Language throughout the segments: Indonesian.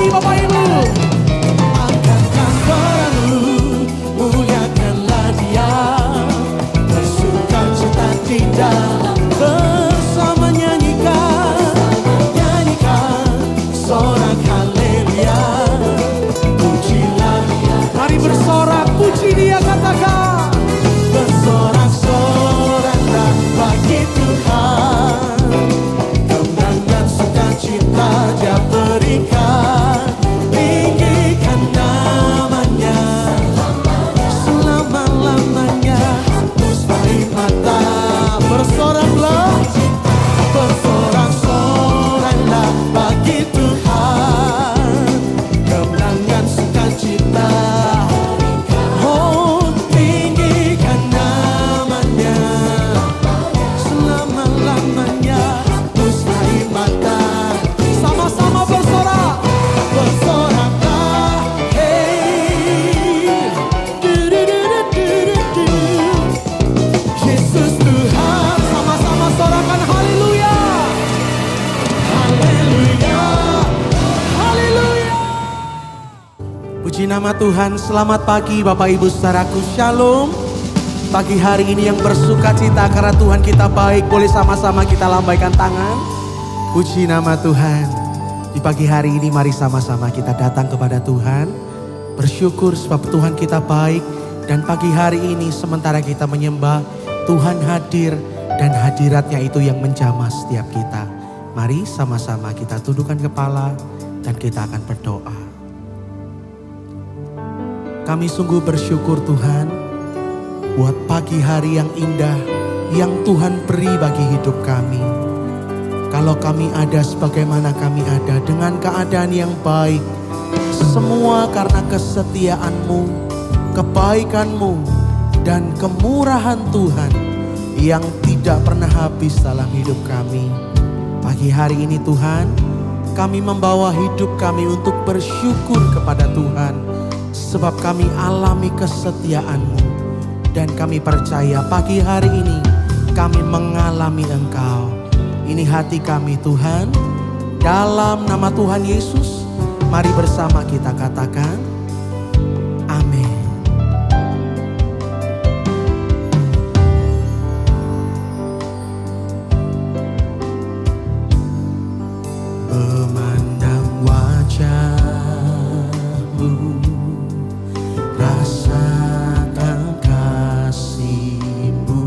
pagi Bapak Ibu. Angkatkan suaramu, muliakanlah Dia, bersukacita di dalam bersama nyanyikan sorak haleluya, pujilah Dia. Mari bersorak, puji Dia, katakan. Bersorak-soraklah bagi Tuhan, kemenangan sukacita Dia berikan. Tinggikan namanya selama-lamanya, mustai mata. Bersoraklah, bersorak-soraklah bagi Tuhan, kemenangan sukacita. Oh, tinggikan namanya selama-lamanya, mustai mata. Sama-sama bersorak, bersoraklah, hey. Du-du-du-du-du-du. Yesus Tuhan, sama-sama sorakan haleluya, haleluya, haleluya. Puji nama Tuhan. Selamat pagi Bapak Ibu saudaraku, shalom. Pagi hari ini yang bersuka cita karena Tuhan kita baik, boleh sama-sama kita lambaikan tangan. Puji nama Tuhan. Di pagi hari ini mari sama-sama kita datang kepada Tuhan, bersyukur sebab Tuhan kita baik. Dan pagi hari ini sementara kita menyembah, Tuhan hadir dan hadiratnya itu yang menjamah setiap kita. Mari sama-sama kita tundukkan kepala dan kita akan berdoa. Kami sungguh bersyukur Tuhan buat pagi hari yang indah yang Tuhan beri bagi hidup kami. Kalau kami ada sebagaimana kami ada dengan keadaan yang baik, semua karena kesetiaan-Mu, kebaikan-Mu, dan kemurahan Tuhan yang tidak pernah habis dalam hidup kami. Pagi hari ini Tuhan, kami membawa hidup kami untuk bersyukur kepada Tuhan, sebab kami alami kesetiaan-Mu. Dan kami percaya pagi hari ini kami mengalami Engkau. Ini hati kami Tuhan, dalam nama Tuhan Yesus, mari bersama kita katakan, amin. Memandang wajah-Mu, rasakan kasih-Mu,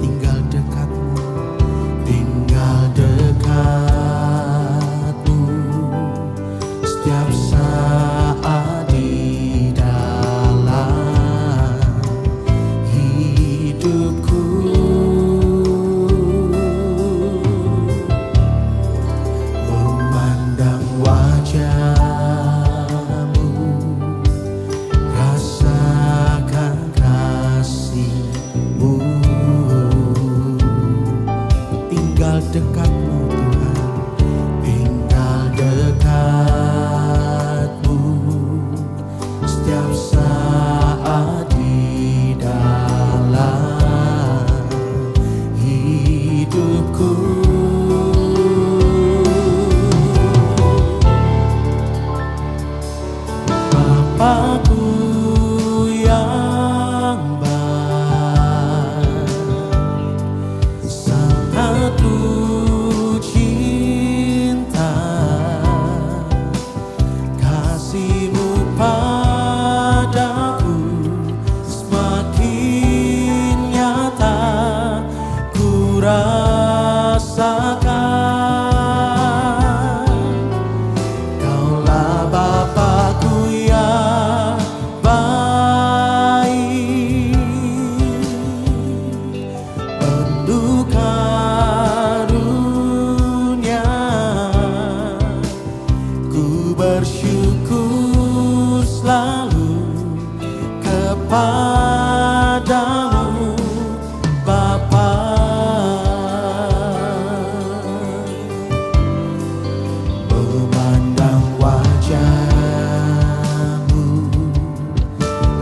tinggal dekat-Mu, tinggal dekat-Mu, setiap saat di dalam hidupku. Memandang wajah-Mu, rasakan kasih-Mu, tinggal dekat-Mu Tuhan, tinggal dekat-Mu, setiap saat di dalam hidupku. Bapakku yang baik, sangat ku cinta, kasih-Mu padaku semakin nyata ku rasakan. Kaulah Bapakku yang baik, penuh karunia, ku bersyukur selalu kepadamu Bapa. Memandang wajah-Mu,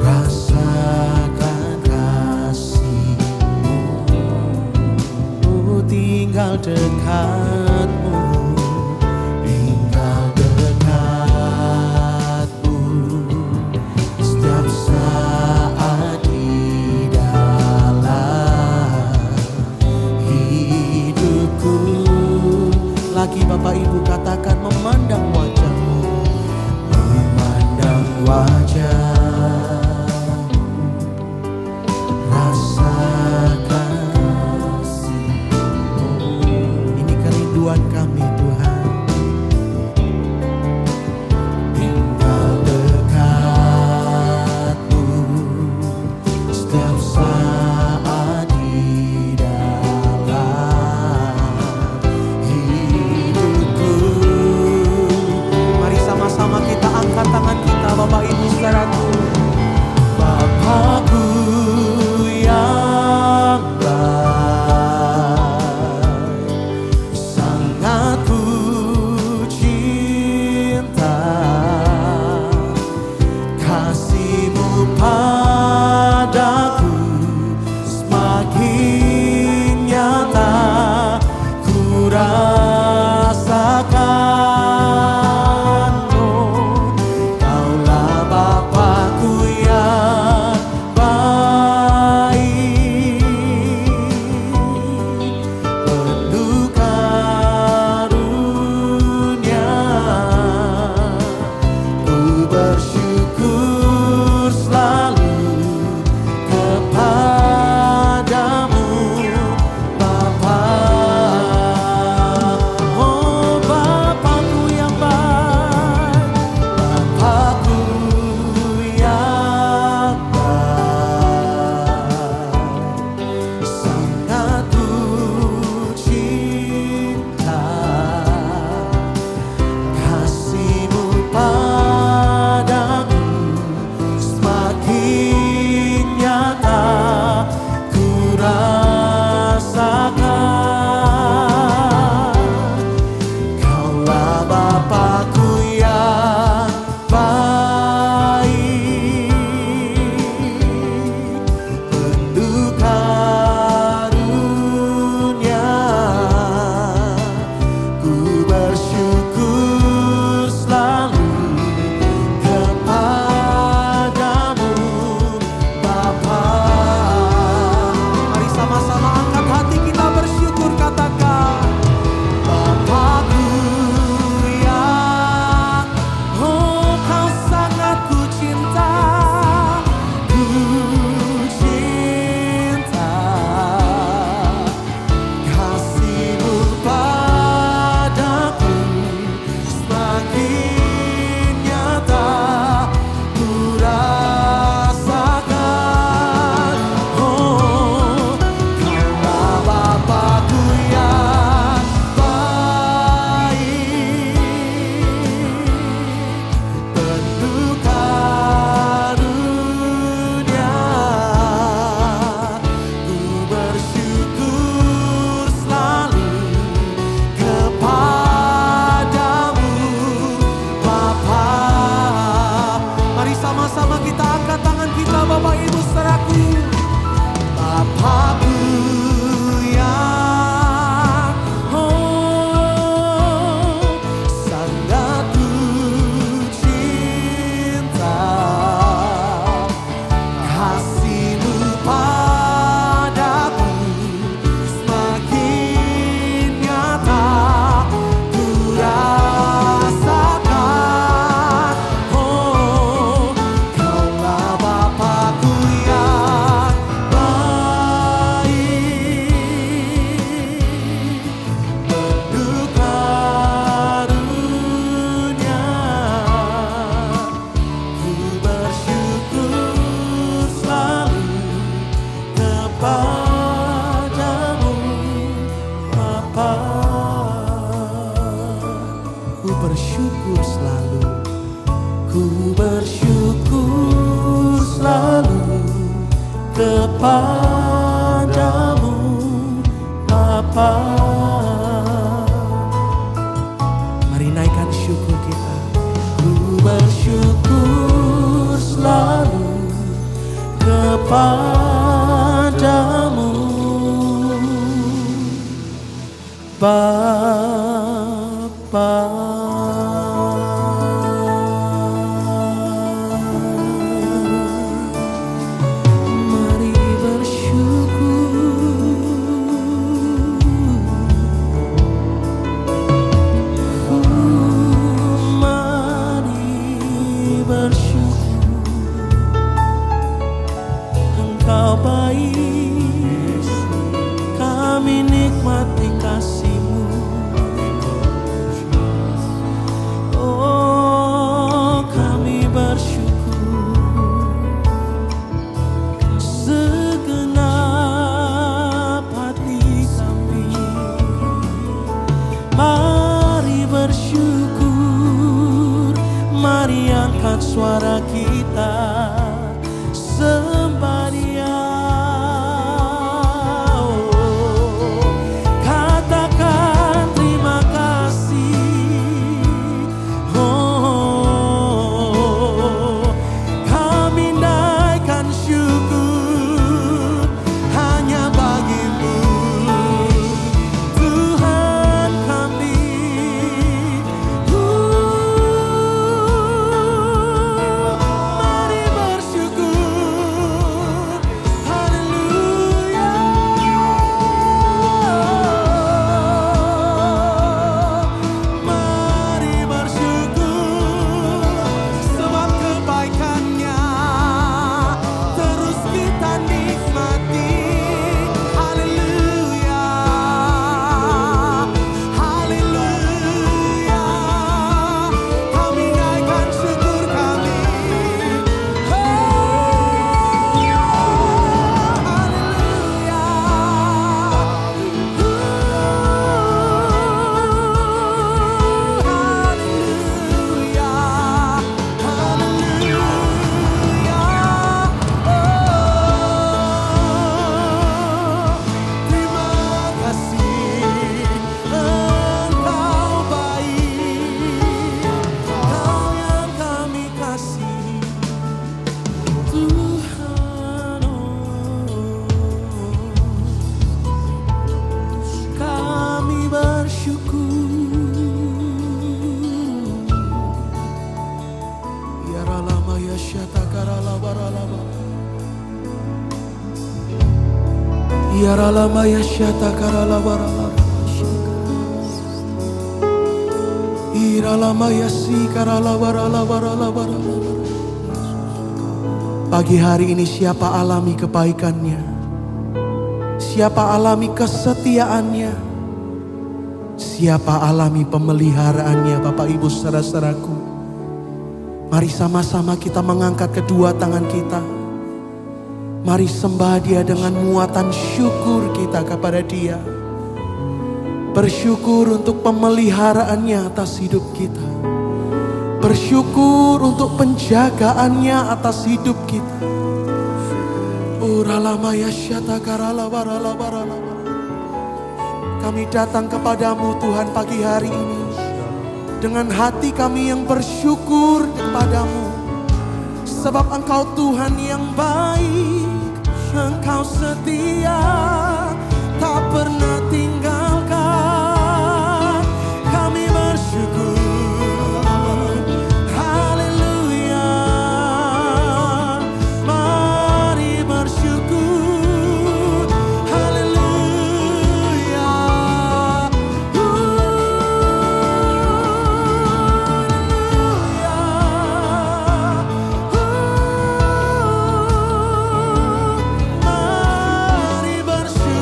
rasakan kasih-Mu, tinggal dekat-Mu, Bapa. Mari naikkan syukur kita. Ku bersyukur selalu kepadamu, Bapa. Mari bersyukur, mari bersyukur. Engkau baik, kami nikmati kasih-Mu. Oh, kami bersyukur segenap hati kami. Mari bersyukur, mari angkat suara kita sembah Dia. Katakan terima kasih. Oh, kami naikkan syukur hanya bagi-Mu, Tuhan kami. Mari bersyukur, haleluya. Mari bersyukur sebab kebaikan-Nya terus kita nikmati. Haleluya, haleluya. Kami naikkan syukur kami. Haleluya. Haleluya, haleluya. Terima kasih, Engkau baik, Kau yang kami kasih, Tuhan. Kami bersyukur. Ya ralama ya syata karala baralama. Ya ralama ya syata karala baralama. Iralama ya si karala barala barala barala. Pagi hari ini siapa alami kebaikan-Nya? Siapa alami kesetiaan-Nya? Siapa alami pemeliharaannya Bapak Ibu saudara-saudaraku? Mari sama-sama kita mengangkat kedua tangan kita. Mari sembah Dia dengan muatan syukur kita kepada Dia. Bersyukur untuk pemeliharaannya atas hidup kita. Bersyukur untuk penjagaannya atas hidup kita. Uralama ya syata karala barala barala. Kami datang kepadamu Tuhan pagi hari ini dengan hati kami yang bersyukur kepadamu. Sebab Engkau Tuhan yang baik, Engkau setia, tak pernah tinggalkan. Kami bersyukur, haleluya. Mari bersyukur, haleluya. Mari bersyukur.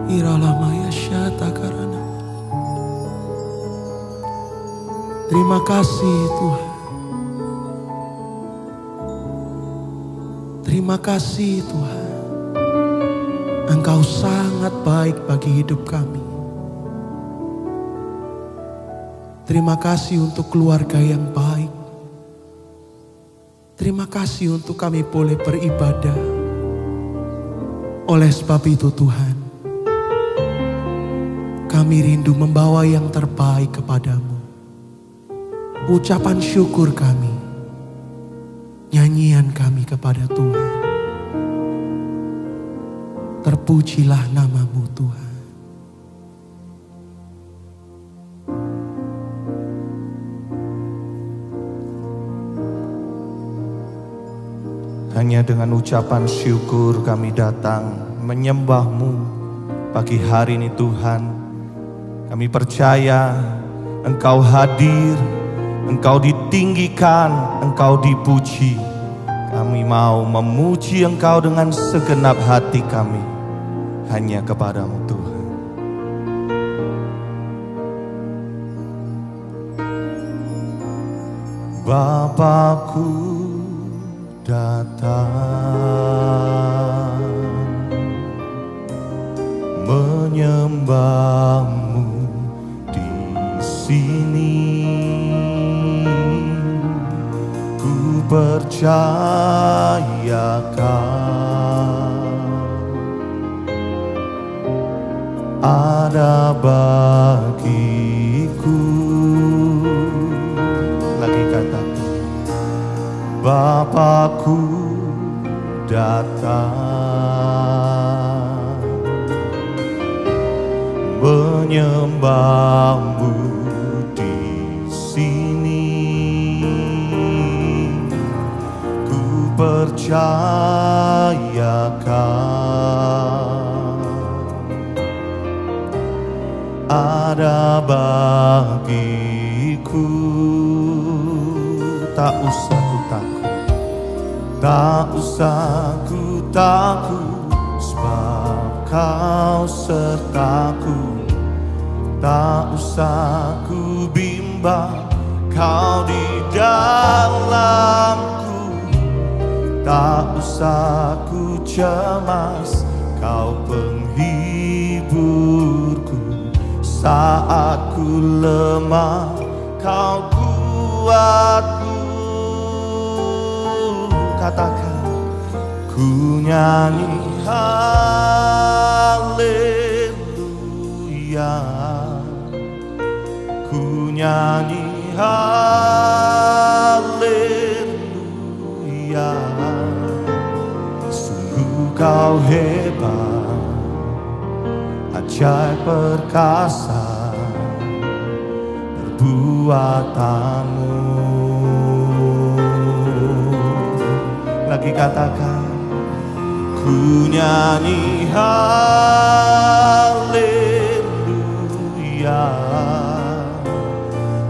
Iralamaya syata karana. Terima kasih Tuhan. Terima kasih Tuhan. Engkau sangat baik bagi hidup kami. Terima kasih untuk keluarga yang baik. Terima kasih untuk kami boleh beribadah. Oleh sebab itu Tuhan, kami rindu membawa yang terbaik kepadamu. Ucapan syukur kami, nyanyian kami kepada Tuhan. Terpujilah nama-Mu Tuhan. Hanya dengan ucapan syukur kami datang menyembah-Mu pagi hari ini Tuhan. Kami percaya Engkau hadir, Engkau ditinggikan, Engkau dipuji. Kami mau memuji Engkau dengan segenap hati kami. Hanya kepadamu Tuhan. Bapakku datang menyembah-Mu di sini. Ku percaya Kau ada bagiku. Lagi katakan, Bapakku datang menyembah-Mu di sini. Ku percaya Kau ada bagiku. Tak usah ku takut, tak usah ku takut, sebab Kau sertaku. Tak usah ku bimbang, Kau di dalamku. Tak usah ku cemas, Kau penghiburku. Saat ku lemah, Kau kuatku. Katakan, ku nyanyi haleluya, ku nyanyi haleluya. Sungguh Kau hebat, ajaib perkasa perbuatanmu. Lagi katakan, ku nyanyi haleluya,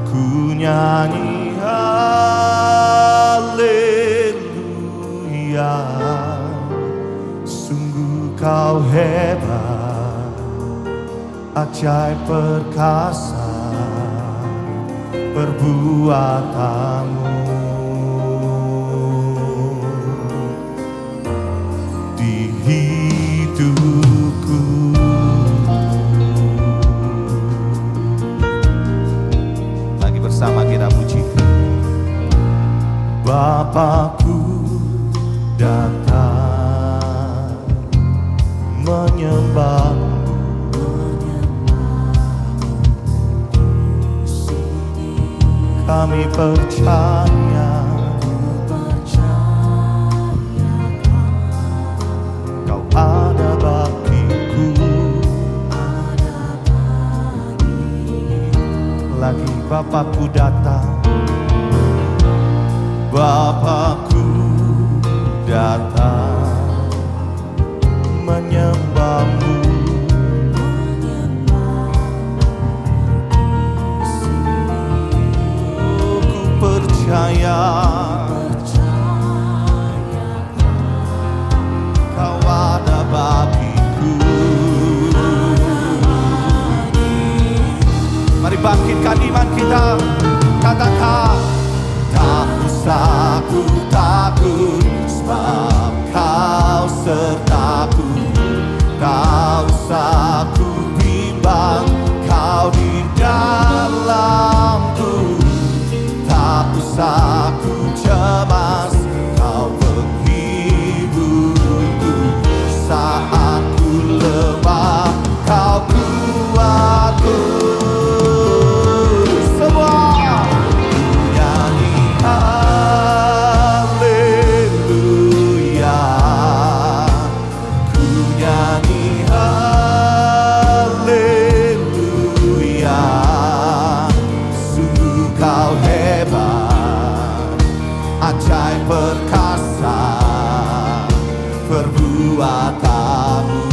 ku nyanyi haleluya. Sungguh Kau hebat, ajaib perkasa perbuatanmu. Di hidupku lagi bersama kita puji. Bapakku datang menyembah-Mu. Kami percaya Kau ada bagiku. Lagi Bapakku datang, Bapakku datang menyembah-Mu. Percaya Kau ada bagiku. Tak usah ku bimbang, kau di dalamku. Tak usah ku cemas, kau penghiburku. Saat ku lemah, kau kuatku. Semua nyanyi haleluya, ku nyanyi haleluya. Sungguh kau hebat, ajaib perkasa perbuatanmu.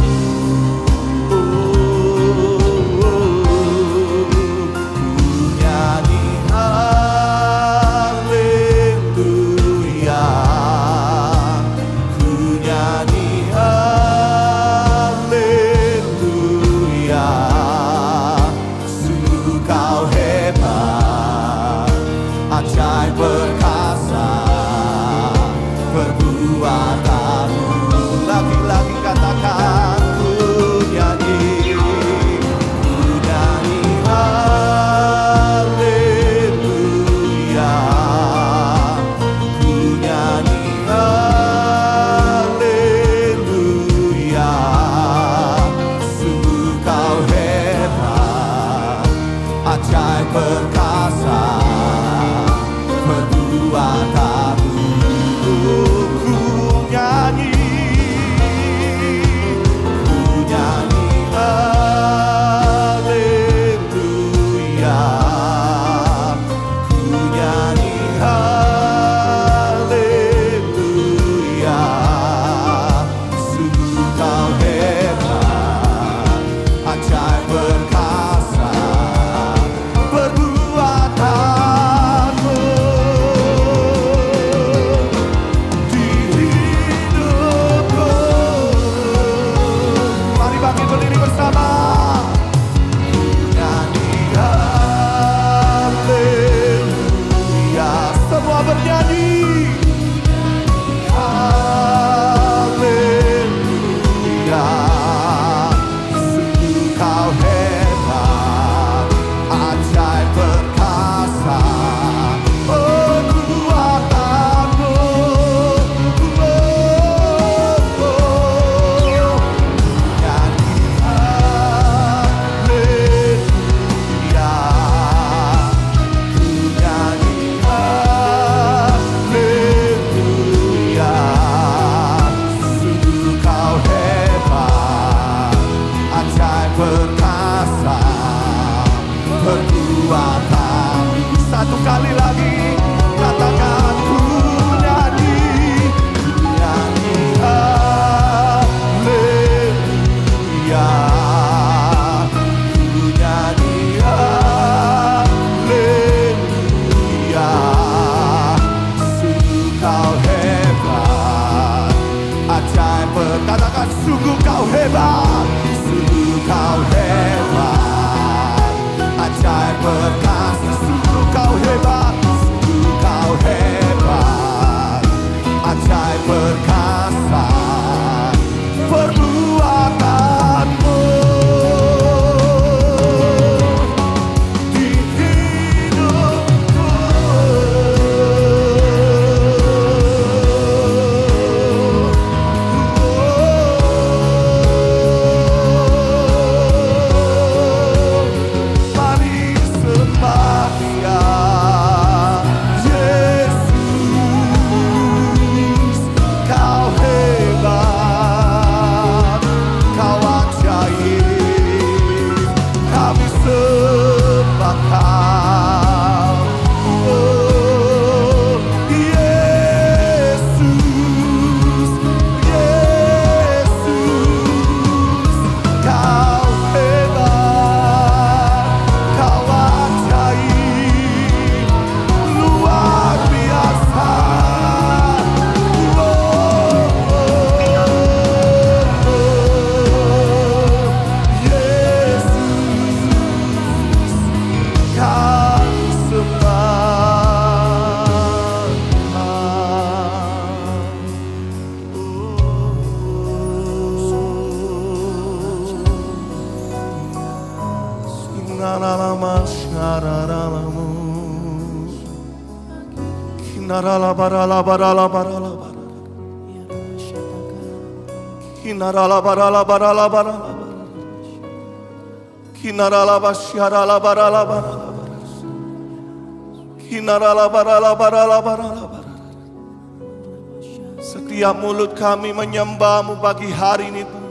Setiap mulut kami menyembah-Mu pagi hari ini Tuhan.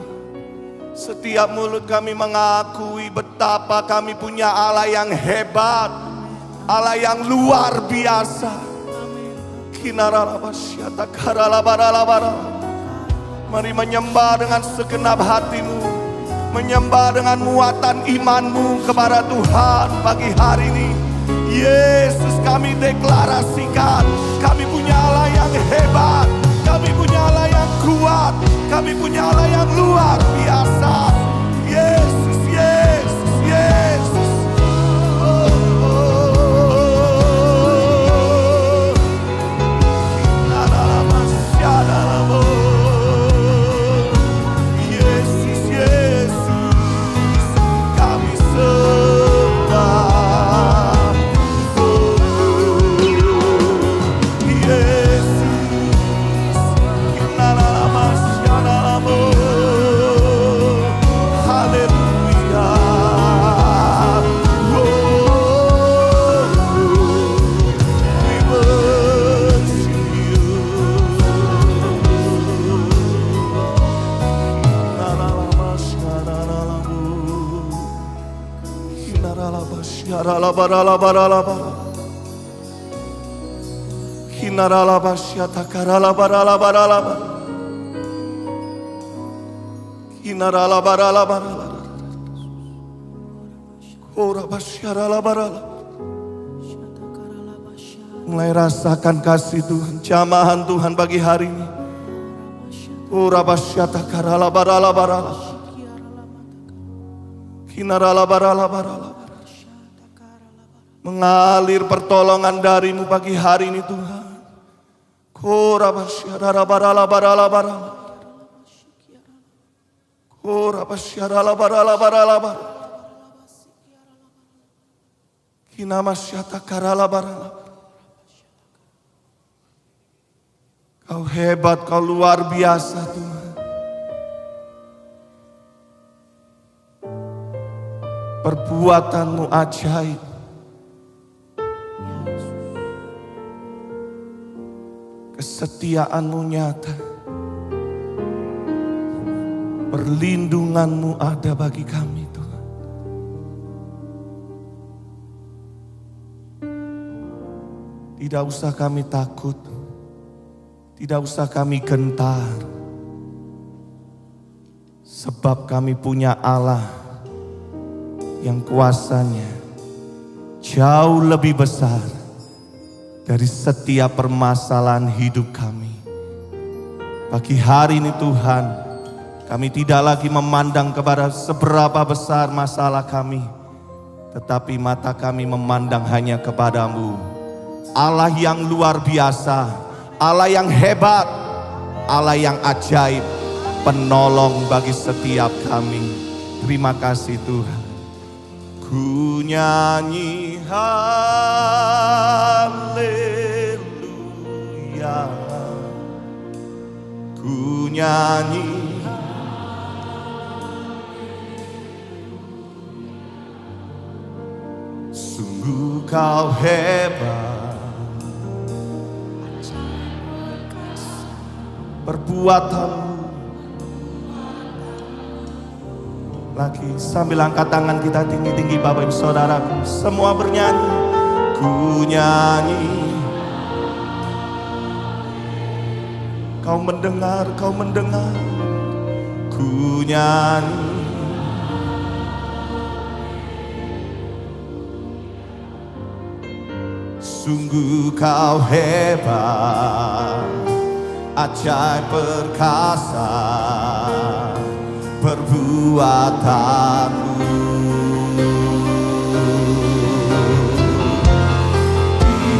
Setiap mulut kami mengakui betapa kami punya Allah yang hebat, Allah yang luar biasa. Mari menyembah dengan segenap hatimu, menyembah dengan muatan imanmu kepada Tuhan pagi hari ini. Yesus, kami deklarasikan kami punya Allah yang hebat, kami punya Allah yang kuat, kami punya Allah yang luar biasa. Yesus, Yesus, Yesus. Yesus, Yesus, kami sembah. Mulai rasakan kasih Tuhan, jamahan Tuhan pagi hari ini. Mengalir pertolongan dari-Mu pagi hari ini Tuhan. Kau hebat, Kau luar biasa Tuhan. Perbuatan-Mu ajaib. Kesetiaan-Mu nyata. Perlindungan-Mu ada bagi kami Tuhan. Tidak usah kami takut, tidak usah kami gentar, sebab kami punya Allah yang kuasanya jauh lebih besar dari setiap permasalahan hidup kami. Pagi hari ini Tuhan, kami tidak lagi memandang kepada seberapa besar masalah kami, tetapi mata kami memandang hanya kepadamu, Allah yang luar biasa, Allah yang hebat, Allah yang ajaib, penolong bagi setiap kami. Terima kasih Tuhan. Ku nyanyi haleluya, ku nyanyi sungguh Kau hebat, perbuatan-Mu. Lagi sambil angkat tangan kita tinggi-tinggi Bapak Ibu Saudaraku, semua bernyanyi. Ku nyanyi, Kau mendengar, Kau mendengar. Ku nyanyi, sungguh Kau hebat, ajaib perkasa perbuatan-Mu.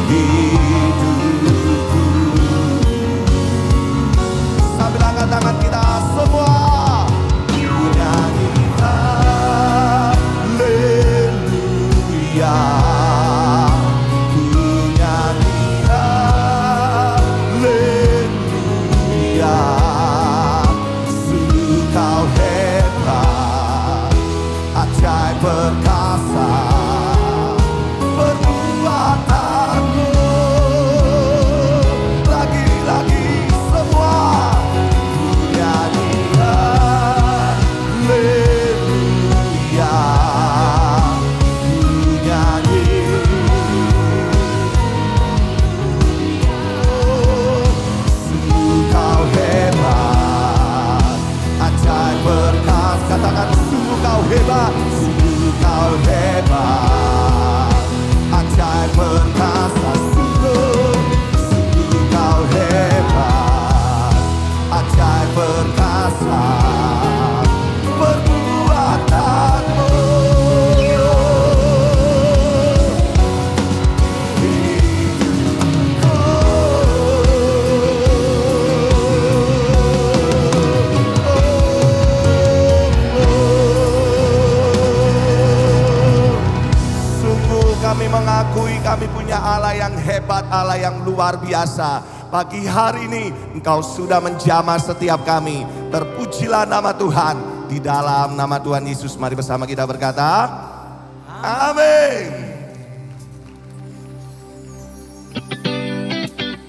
Di hidupku, sambil angkat tangan kita semua, ku nyanyi haleluya. kami punya Allah yang hebat, Allah yang luar biasa. Pagi hari ini Engkau sudah menjamah setiap kami. Terpujilah nama Tuhan. Di dalam nama Tuhan Yesus, mari bersama kita berkata, amin.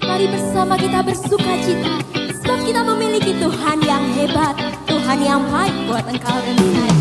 Mari bersama kita bersuka cita, sebab kita memiliki Tuhan yang hebat, Tuhan yang baik buat engkau dan saya.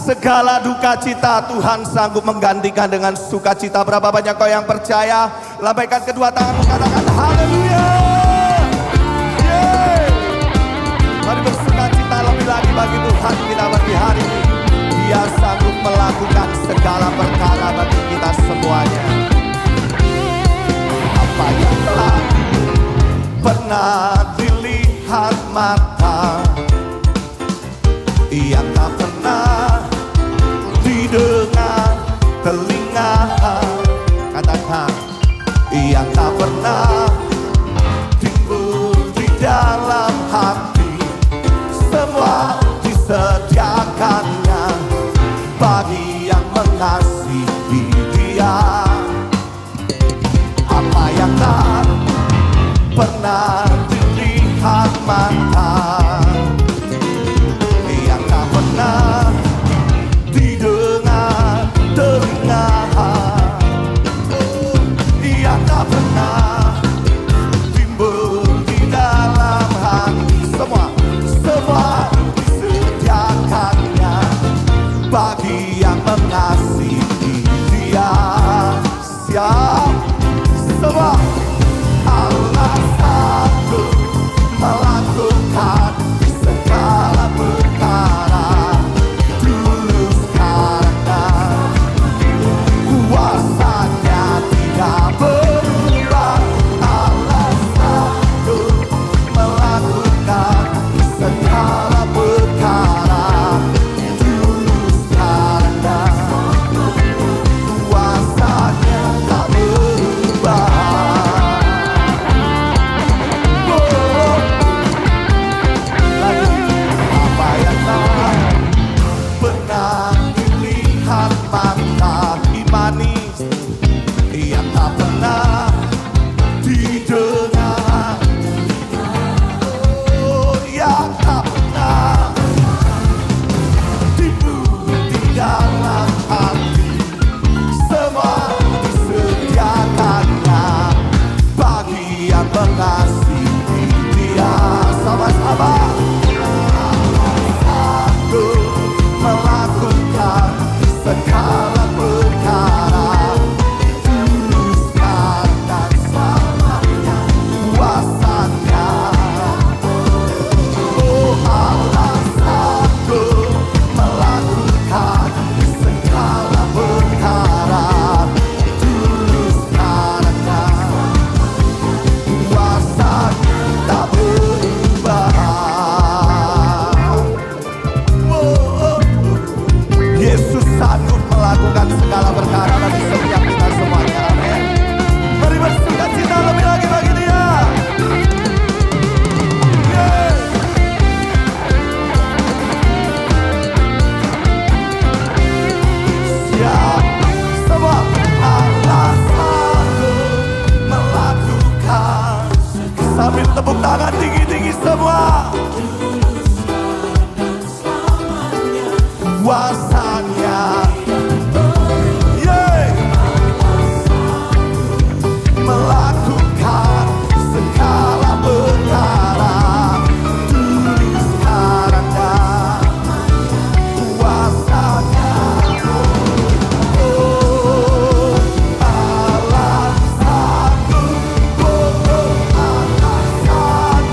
Segala duka cita Tuhan sanggup menggantikan dengan sukacita. Berapa banyak kau yang percaya? Lambaikan kedua tangan, katakan haleluya. Yeah. perkara bagi hari ini. Dia sanggup melakukan segala perkara bagi kita semuanya. Apa yang telah pernah dilihat mata, yang tak pernah didengar telinga, katakan yang tak pernah timbul di dalam hati, semua disediakannya bagi yang mengasihi Dia. Apa yang tak pernah dilihat mata, yang tak pernah didengar telinga, yang tak pernah timbul di dalam hati, semua disediakannya bagi yang mengasihi Dia. Siap semua. Allah sanggup melakukan segala perkara dulu sekarang dan kuasanya tidak berubah. Allah sanggup melakukan segala perkara dulu sekarang dan kuasanya tak berubah. Apa yang tak pernah dilihat mata, imani yang tak pernah didengar, yang tak pernah timbul di dalam hati, semua disediakannya bagi yang mengasihi Dia. Sama-sama. Melakukan segala perkara dulu sekarang dan selamanya kuasanya. Oh, Allah sanggup melakukan segala perkara dulu sekarang dan kuasanya tak berubah. Yesus sanggup melakukan segala perkara bagi setiap kita semuanya. Amin. Mari bersuka cita lebih lagi bagi Dia. Yeah. Siap semua. Allah sanggup melakukan. Sambil tepuk tangan tinggi-tinggi semua. Kuasanya, melakukan segala perkara dulu sekarang dan kuasanya. Oh, Allah sanggup, oh, Allah sanggup.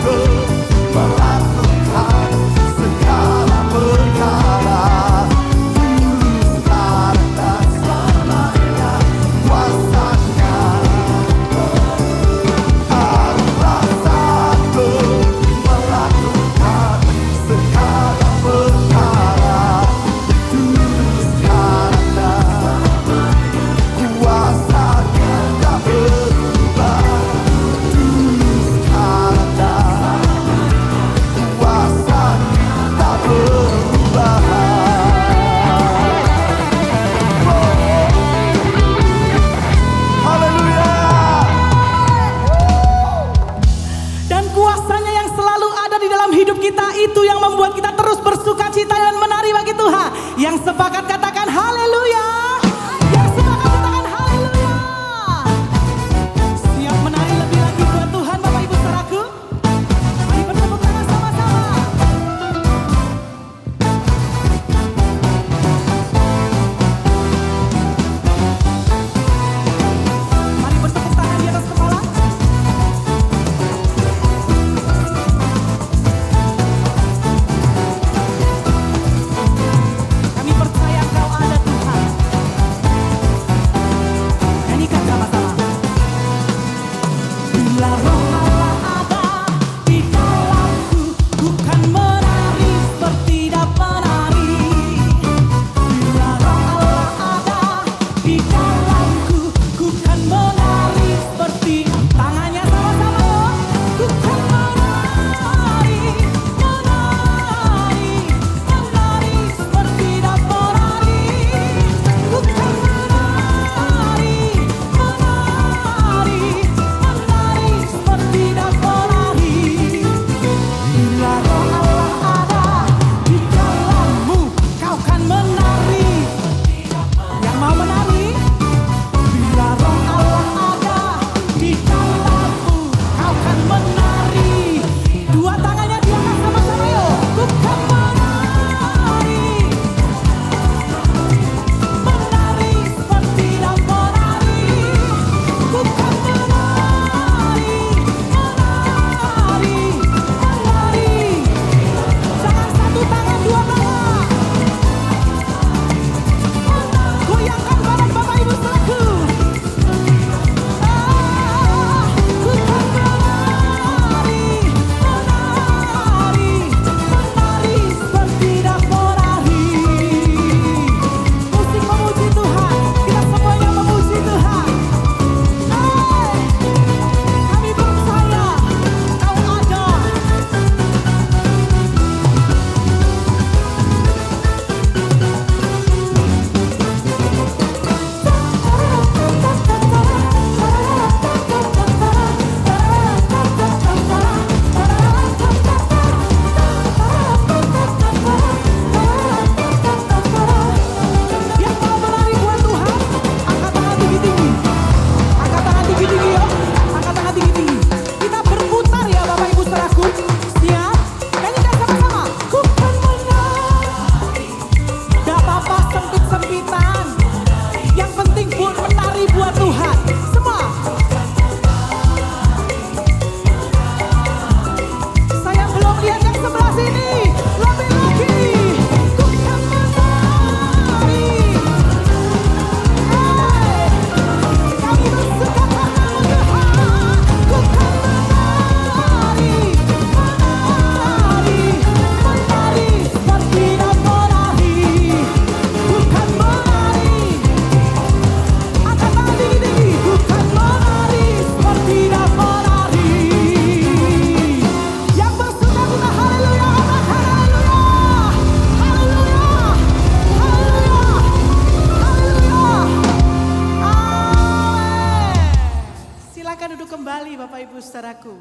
Silakan duduk kembali Bapak Ibu saudaraku.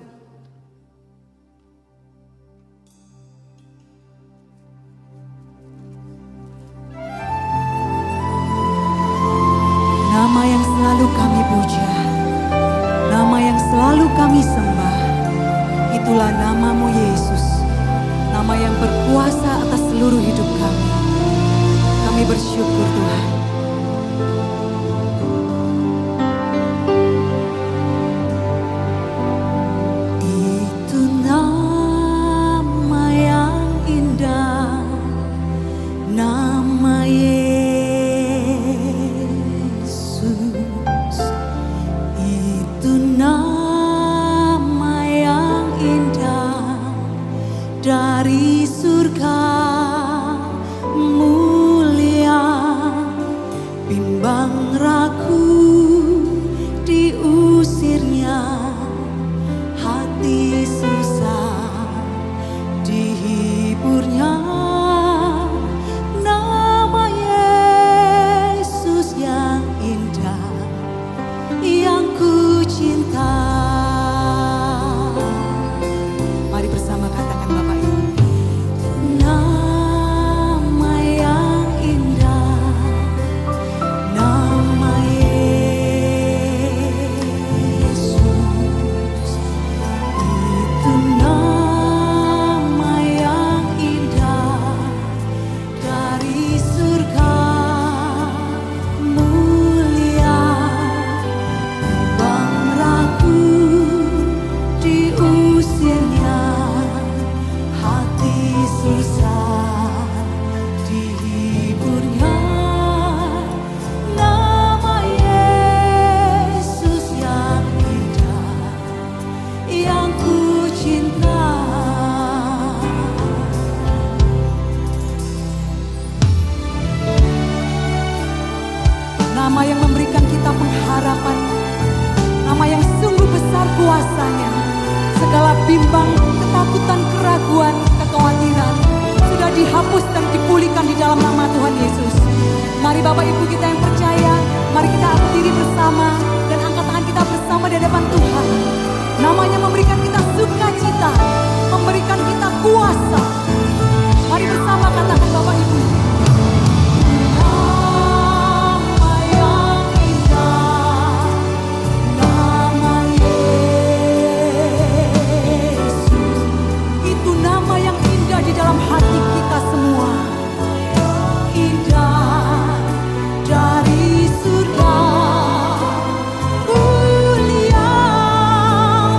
Nama yang selalu kami puja, nama yang selalu kami sembah, itulah namamu Yesus. Nama yang berkuasa atas seluruh hidup kami. Kami bersyukur Tuhan. Itu nama yang indah, nama Yesus. Itu nama yang indah dari surga mulia, bimbang ragu diusirnya, hati susah dihiburnya. Nama Yesus yang indah, yang ku cinta. Mari bersama katakan Bapak Ibu. Nama yang indah, nama Yesus. Itu nama yang indah dari surga mulia, bang ragu diusirnya, hati susah dihiburnya. Nama Yesus yang indah, yang ku cinta. Nama yang memberikan kita pengharapan, nama yang sungguh besar kuasanya. Segala bimbang, ketakutan, keraguan, kekhawatiran sudah dihapus dan dipulihkan di dalam nama Tuhan Yesus. Mari Bapak Ibu kita yang percaya, mari kita berdiri bersama dan angkat tangan kita bersama di hadapan Tuhan. Namanya memberikan kita sukacita, memberikan kita kuasa. Mari bersama katakan Bapak Ibu. Nama yang indah, nama Yesus. Itu nama yang indah di dalam hati kita semua. Indah dari surga mulia,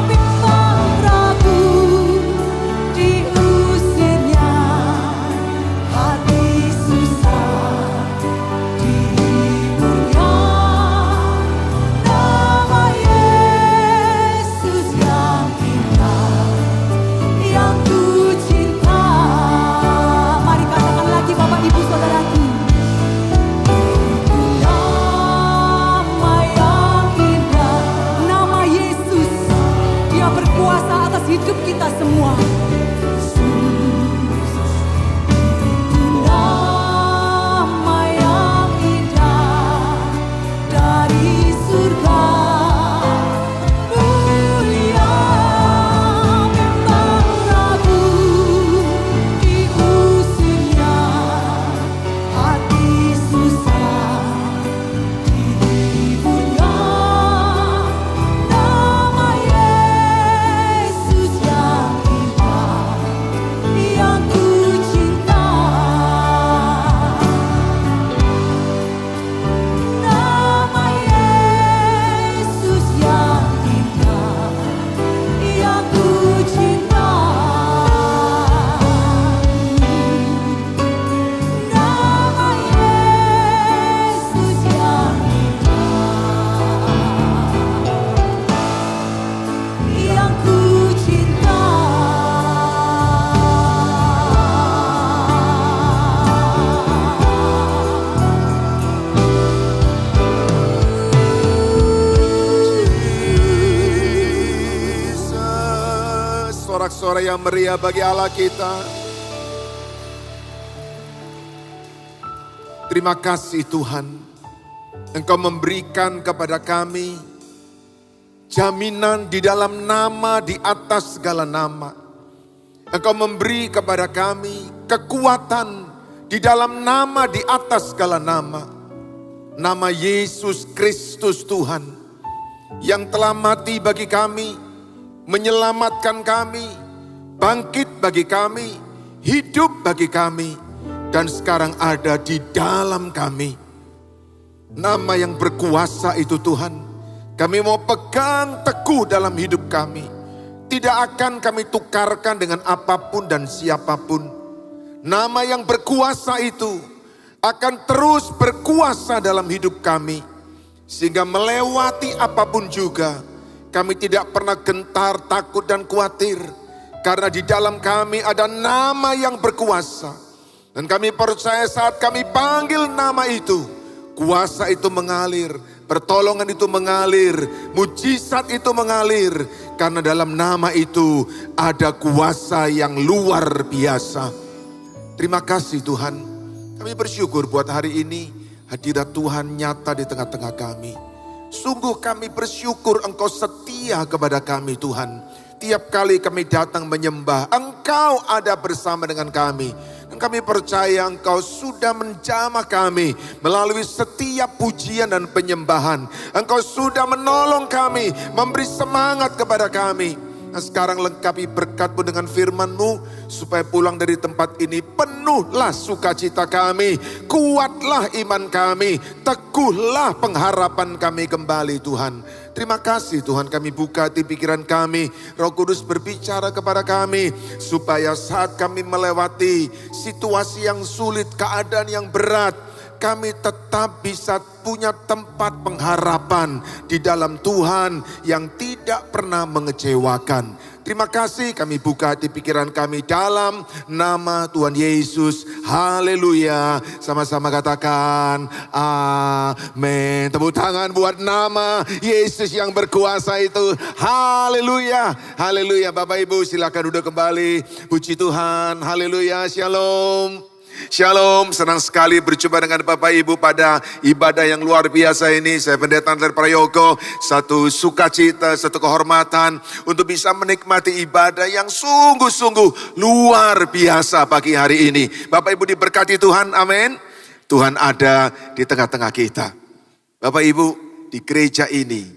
bimbang ragu diusirnya, hati susah dihiburnya. Nama Yesus yang indah, yang ku cinta. Mari katakan lagi Bapak Ibu saudaraku. Nama yang indah, nama Yesus. Dia berkuasa atas hidup kita semua. Nama yang indah dari surga mulia, bimbang ragu diusirnya, hati susah dihiburnya. Nama Yesus yang indah, yang ku cinta. Nama Yesus yang indah, yang ku cinta. Nama Yesus yang indah, yang ku cinta. Jesus. Sorak-sorai yang meriah bagi Allah kita. Terima kasih Tuhan, Engkau memberikan kepada kami jaminan di dalam nama di atas segala nama. Engkau memberi kepada kami kekuatan di dalam nama di atas segala nama. Nama Yesus Kristus Tuhan yang telah mati bagi kami, menyelamatkan kami, bangkit bagi kami, hidup bagi kami, dan sekarang ada di dalam kami. Nama yang berkuasa itu Tuhan, kami mau pegang teguh dalam hidup kami. Tidak akan kami tukarkan dengan apapun dan siapapun. Nama yang berkuasa itu akan terus berkuasa dalam hidup kami. Sehingga melewati apapun juga, kami tidak pernah gentar, takut, dan khawatir. Karena di dalam kami ada nama yang berkuasa. Dan kami percaya saat kami panggil nama itu, kuasa itu mengalir, pertolongan itu mengalir, mujizat itu mengalir. Karena dalam nama itu ada kuasa yang luar biasa. Terima kasih Tuhan. Kami bersyukur buat hari ini hadirat Tuhan nyata di tengah-tengah kami. Sungguh kami bersyukur Engkau setia kepada kami Tuhan. Tiap kali kami datang menyembah, Engkau ada bersama dengan kami. Dan kami percaya Engkau sudah menjamah kami melalui setiap pujian dan penyembahan. Engkau sudah menolong kami, memberi semangat kepada kami. Nah sekarang lengkapi berkat-Mu dengan firman-Mu, supaya pulang dari tempat ini penuhlah sukacita kami, kuatlah iman kami, teguhlah pengharapan kami kembali Tuhan. Terima kasih Tuhan, kami buka hati pikiran kami, Roh Kudus berbicara kepada kami, supaya saat kami melewati situasi yang sulit, keadaan yang berat, kami tetap bisa punya tempat pengharapan di dalam Tuhan yang tidak pernah mengecewakan. Terima kasih, kami buka hati pikiran kami dalam nama Tuhan Yesus. Haleluya. Sama-sama katakan amin. Tepuk tangan buat nama Yesus yang berkuasa itu. Haleluya. Haleluya. Bapak Ibu silakan duduk kembali. Puji Tuhan. Haleluya. Shalom. Shalom, senang sekali berjumpa dengan Bapak Ibu pada ibadah yang luar biasa ini. Saya Pendeta Andler Prayogo, satu sukacita, satu kehormatan untuk bisa menikmati ibadah yang sungguh-sungguh luar biasa pagi hari ini. Bapak Ibu diberkati Tuhan, amin. Tuhan ada di tengah-tengah kita. Bapak Ibu, di gereja ini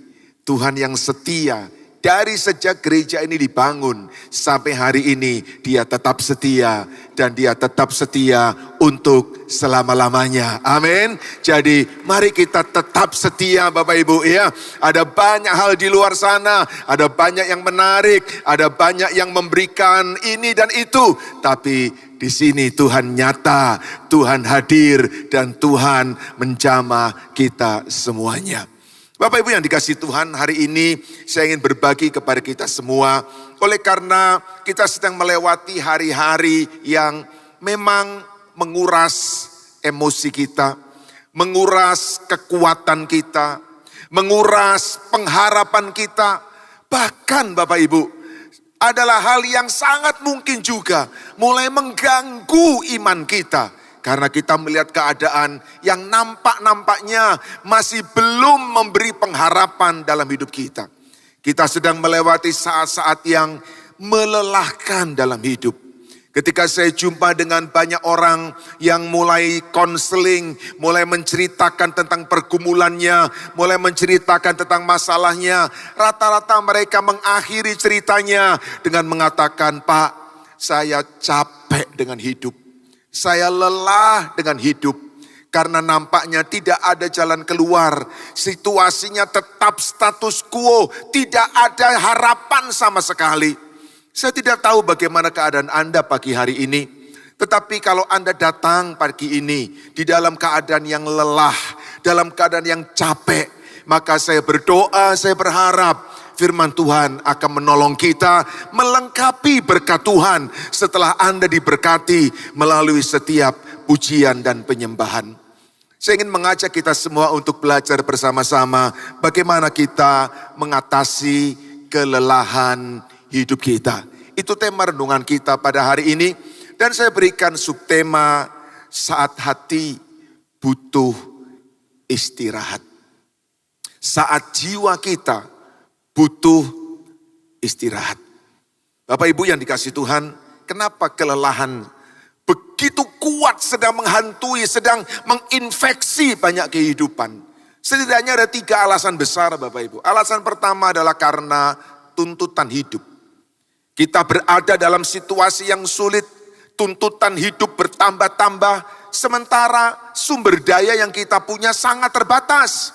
Tuhan yang setia. Dari sejak gereja ini dibangun sampai hari ini dia tetap setia dan dia tetap setia untuk selama-lamanya. Amin. Jadi mari kita tetap setia Bapak Ibu ya. Ada banyak hal di luar sana, ada banyak yang menarik, ada banyak yang memberikan ini dan itu, tapi di sini Tuhan nyata, Tuhan hadir dan Tuhan menjamah kita semuanya. Bapak Ibu yang dikasihi Tuhan, hari ini saya ingin berbagi kepada kita semua. Oleh karena kita sedang melewati hari-hari yang memang menguras emosi kita, menguras kekuatan kita, menguras pengharapan kita. Bahkan Bapak Ibu, adalah hal yang sangat mungkin juga mulai mengganggu iman kita. Karena kita melihat keadaan yang nampak-nampaknya masih belum memberi pengharapan dalam hidup kita. Kita sedang melewati saat-saat yang melelahkan dalam hidup. Ketika saya jumpa dengan banyak orang yang mulai konseling, mulai menceritakan tentang pergumulannya, mulai menceritakan tentang masalahnya. Rata-rata mereka mengakhiri ceritanya dengan mengatakan, "Pak, saya capek dengan hidup. Saya lelah dengan hidup karena nampaknya tidak ada jalan keluar. Situasinya tetap status quo, tidak ada harapan sama sekali." Saya tidak tahu bagaimana keadaan Anda pagi hari ini. Tetapi kalau Anda datang pagi ini di dalam keadaan yang lelah, dalam keadaan yang capek, maka saya berdoa, saya berharap firman Tuhan akan menolong kita melengkapi berkat Tuhan setelah Anda diberkati melalui setiap pujian dan penyembahan. Saya ingin mengajak kita semua untuk belajar bersama-sama bagaimana kita mengatasi kelelahan hidup kita. Itu tema renungan kita pada hari ini. Dan saya berikan subtema saat hati butuh istirahat. Saat jiwa kita butuh istirahat. Bapak Ibu yang dikasihi Tuhan, kenapa kelelahan begitu kuat sedang menghantui, sedang menginfeksi banyak kehidupan? Setidaknya ada 3 alasan besar Bapak Ibu. Alasan pertama adalah karena tuntutan hidup. Kita berada dalam situasi yang sulit, tuntutan hidup bertambah-tambah, sementara sumber daya yang kita punya sangat terbatas.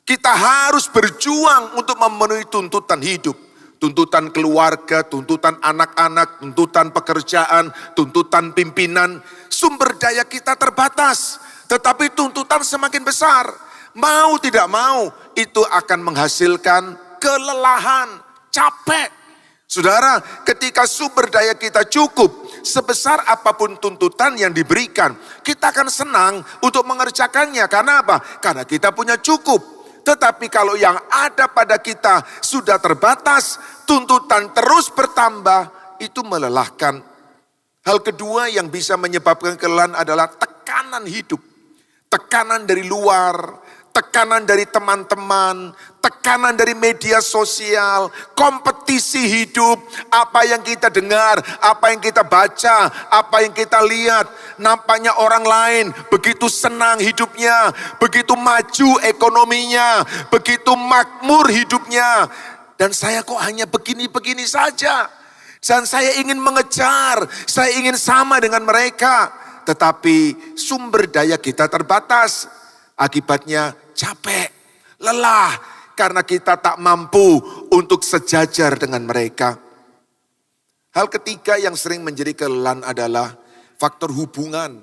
Kita harus berjuang untuk memenuhi tuntutan hidup. Tuntutan keluarga, tuntutan anak-anak, tuntutan pekerjaan, tuntutan pimpinan. Sumber daya kita terbatas, tetapi tuntutan semakin besar. Mau tidak mau, itu akan menghasilkan kelelahan, capek. Saudara, ketika sumber daya kita cukup, sebesar apapun tuntutan yang diberikan, kita akan senang untuk mengerjakannya. Karena apa? Karena kita punya cukup. Tetapi kalau yang ada pada kita sudah terbatas, tuntutan terus bertambah, itu melelahkan. Hal kedua yang bisa menyebabkan kelelahan adalah tekanan hidup. Tekanan dari luar, tekanan dari teman-teman, tekanan dari media sosial, kompetisi hidup, apa yang kita dengar, apa yang kita baca, apa yang kita lihat. Nampaknya orang lain begitu senang hidupnya, begitu maju ekonominya, begitu makmur hidupnya. Dan saya kok hanya begini-begini saja. Dan saya ingin mengejar, saya ingin sama dengan mereka. Tetapi sumber daya kita terbatas. Akibatnya capek, lelah, karena kita tak mampu untuk sejajar dengan mereka. Hal ketiga yang sering menjadi kelelahan adalah faktor hubungan.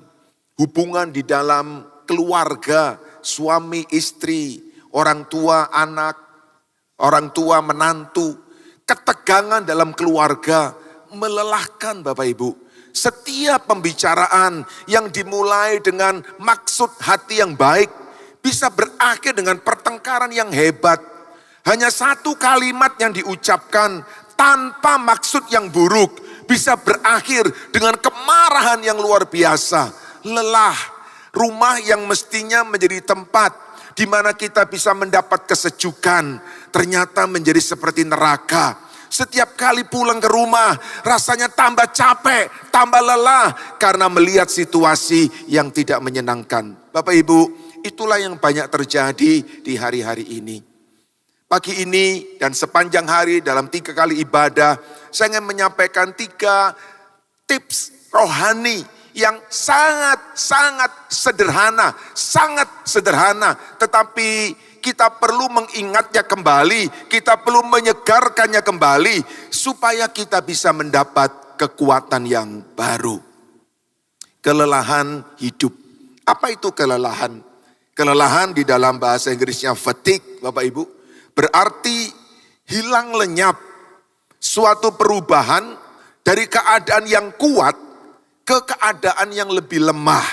Hubungan di dalam keluarga, suami, istri, orang tua, anak, orang tua, menantu. Ketegangan dalam keluarga melelahkan Bapak Ibu. Setiap pembicaraan yang dimulai dengan maksud hati yang baik bisa berakhir dengan pertengkaran yang hebat. Hanya satu kalimat yang diucapkan tanpa maksud yang buruk bisa berakhir dengan kemarahan yang luar biasa. Lelah, rumah yang mestinya menjadi tempat di mana kita bisa mendapat kesejukan, ternyata menjadi seperti neraka. Setiap kali pulang ke rumah rasanya tambah capek, tambah lelah karena melihat situasi yang tidak menyenangkan. Bapak Ibu, itulah yang banyak terjadi di hari-hari ini. Pagi ini dan sepanjang hari dalam 3 kali ibadah, saya ingin menyampaikan 3 tips rohani yang sangat sederhana, tetapi kita perlu mengingatnya kembali, kita perlu menyegarkannya kembali, supaya kita bisa mendapat kekuatan yang baru. Kelelahan hidup. Apa itu kelelahan? Kelelahan di dalam bahasa Inggrisnya fatigue, Bapak Ibu, berarti hilang lenyap, suatu perubahan dari keadaan yang kuat ke keadaan yang lebih lemah.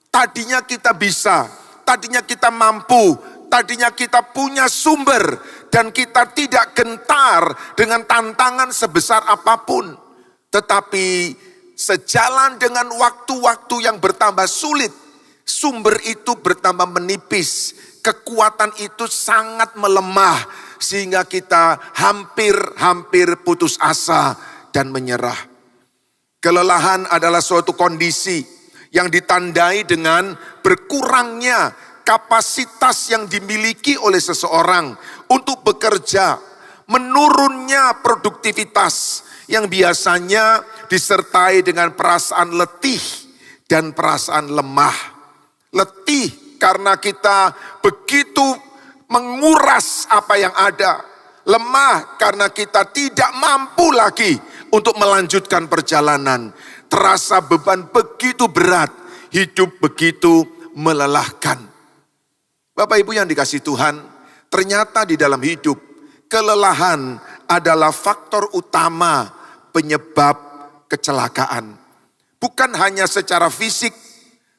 Tadinya kita bisa, tadinya kita mampu, tadinya kita punya sumber dan kita tidak gentar dengan tantangan sebesar apapun. Tetapi sejalan dengan waktu-waktu yang bertambah sulit, sumber itu bertambah menipis. Kekuatan itu sangat melemah sehingga kita hampir putus asa dan menyerah. Kelelahan adalah suatu kondisi yang ditandai dengan berkurangnya kapasitas yang dimiliki oleh seseorang untuk bekerja, menurunnya produktivitas yang biasanya disertai dengan perasaan letih dan perasaan lemah. Letih karena kita begitu menguras apa yang ada. Lemah karena kita tidak mampu lagi untuk melanjutkan perjalanan. Terasa beban begitu berat, hidup begitu melelahkan. Bapak Ibu yang dikasihi Tuhan, ternyata di dalam hidup, kelelahan adalah faktor utama penyebab kecelakaan. Bukan hanya secara fisik,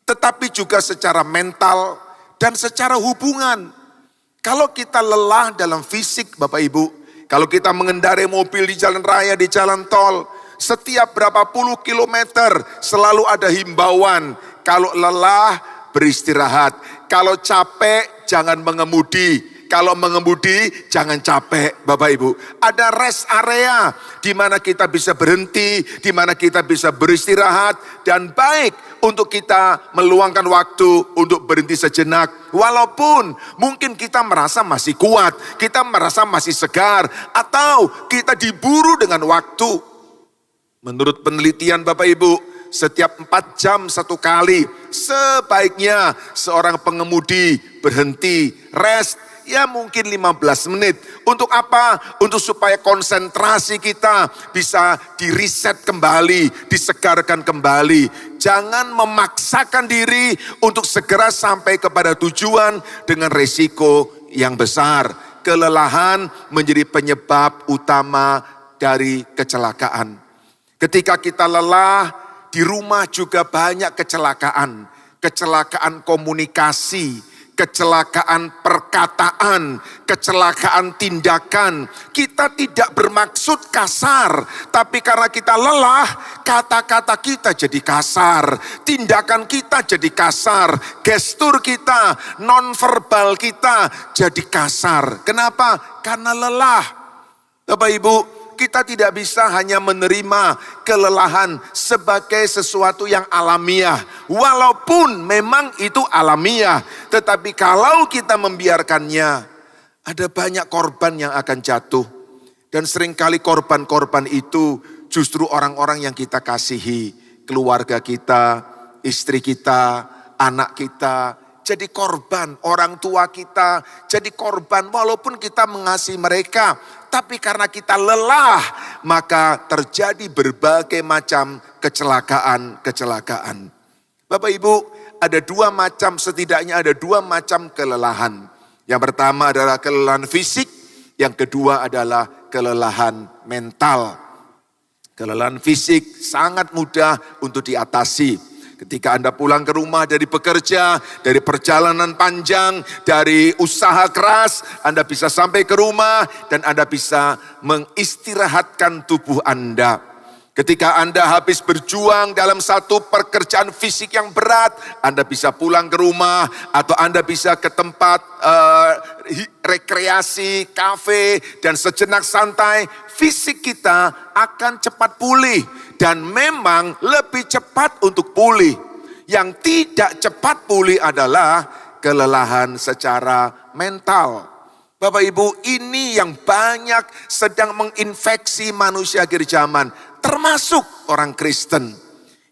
tetapi juga secara mental dan secara hubungan. Kalau kita lelah dalam fisik Bapak Ibu, kalau kita mengendarai mobil di jalan raya, di jalan tol, setiap berapa puluh kilometer selalu ada himbauan, kalau lelah beristirahat. Kalau capek jangan mengemudi, Kalau mengemudi jangan capek Bapak Ibu. Ada rest area di mana kita bisa berhenti, di mana kita bisa beristirahat, dan baik untuk kita meluangkan waktu untuk berhenti sejenak. Walaupun mungkin kita merasa masih kuat, kita merasa masih segar, atau kita diburu dengan waktu. Menurut penelitian Bapak Ibu, setiap 4 jam 1 kali sebaiknya seorang pengemudi berhenti, rest, ya mungkin 15 menit. Untuk apa? Untuk supaya konsentrasi kita bisa di-reset kembali, disegarkan kembali. Jangan memaksakan diri untuk segera sampai kepada tujuan dengan resiko yang besar. Kelelahan menjadi penyebab utama dari kecelakaan. Ketika kita lelah, di rumah juga banyak kecelakaan. Kecelakaan komunikasi, kecelakaan perkataan, kecelakaan tindakan. Kita tidak bermaksud kasar, tapi karena kita lelah, kata-kata kita jadi kasar, tindakan kita jadi kasar, gestur kita, nonverbal kita jadi kasar. Kenapa? Karena lelah. Bapak Ibu, kita tidak bisa hanya menerima kelelahan sebagai sesuatu yang alamiah. Walaupun memang itu alamiah. Tetapi kalau kita membiarkannya, ada banyak korban yang akan jatuh. Dan seringkali korban-korban itu justru orang-orang yang kita kasihi. Keluarga kita, istri kita, anak kita. Jadi korban, orang tua kita jadi korban walaupun kita mengasihi mereka. Tapi karena kita lelah, maka terjadi berbagai macam kecelakaan. Bapak Ibu, ada 2 macam, setidaknya ada 2 macam kelelahan. Yang pertama adalah kelelahan fisik, yang kedua adalah kelelahan mental. Kelelahan fisik sangat mudah untuk diatasi. Ketika Anda pulang ke rumah dari bekerja, dari perjalanan panjang, dari usaha keras, Anda bisa sampai ke rumah dan Anda bisa mengistirahatkan tubuh Anda. Ketika Anda habis berjuang dalam satu pekerjaan fisik yang berat, Anda bisa pulang ke rumah atau Anda bisa ke tempat rekreasi, kafe, dan sejenak santai. Fisik kita akan cepat pulih. Dan memang lebih cepat untuk pulih. Yang tidak cepat pulih adalah kelelahan secara mental. Bapak Ibu, ini yang banyak sedang menginfeksi manusia akhir zaman. Termasuk orang Kristen.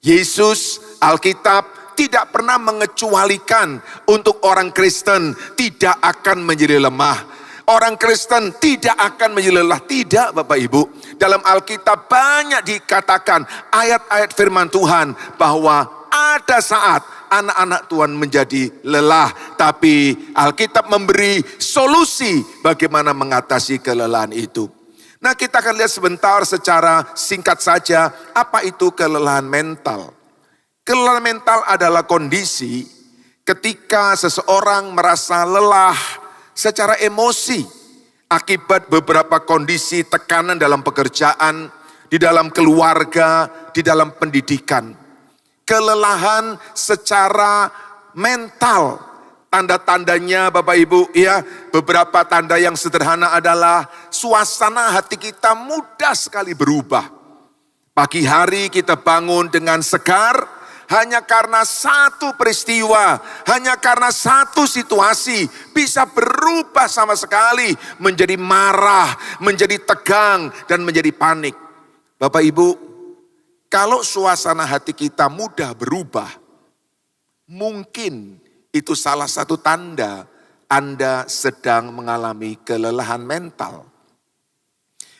Yesus, Alkitab tidak pernah mengecualikan untuk orang Kristen tidak akan menjadi lemah. Orang Kristen tidak akan menjadi lelah. Tidak Bapak Ibu. Dalam Alkitab banyak dikatakan ayat-ayat firman Tuhan bahwa ada saat anak-anak Tuhan menjadi lelah. Tapi Alkitab memberi solusi bagaimana mengatasi kelelahan itu. Nah, kita akan lihat sebentar secara singkat saja apa itu kelelahan mental. Kelelahan mental adalah kondisi ketika seseorang merasa lelah secara emosi akibat beberapa kondisi tekanan dalam pekerjaan, di dalam keluarga, di dalam pendidikan. Kelelahan secara mental, tanda-tandanya Bapak Ibu ya, beberapa tanda yang sederhana adalah suasana hati kita mudah sekali berubah. Pagi hari kita bangun dengan segar, hanya karena satu peristiwa, hanya karena satu situasi bisa berubah sama sekali menjadi marah, menjadi tegang, dan menjadi panik. Bapak Ibu, kalau suasana hati kita mudah berubah, mungkin itu salah satu tanda Anda sedang mengalami kelelahan mental.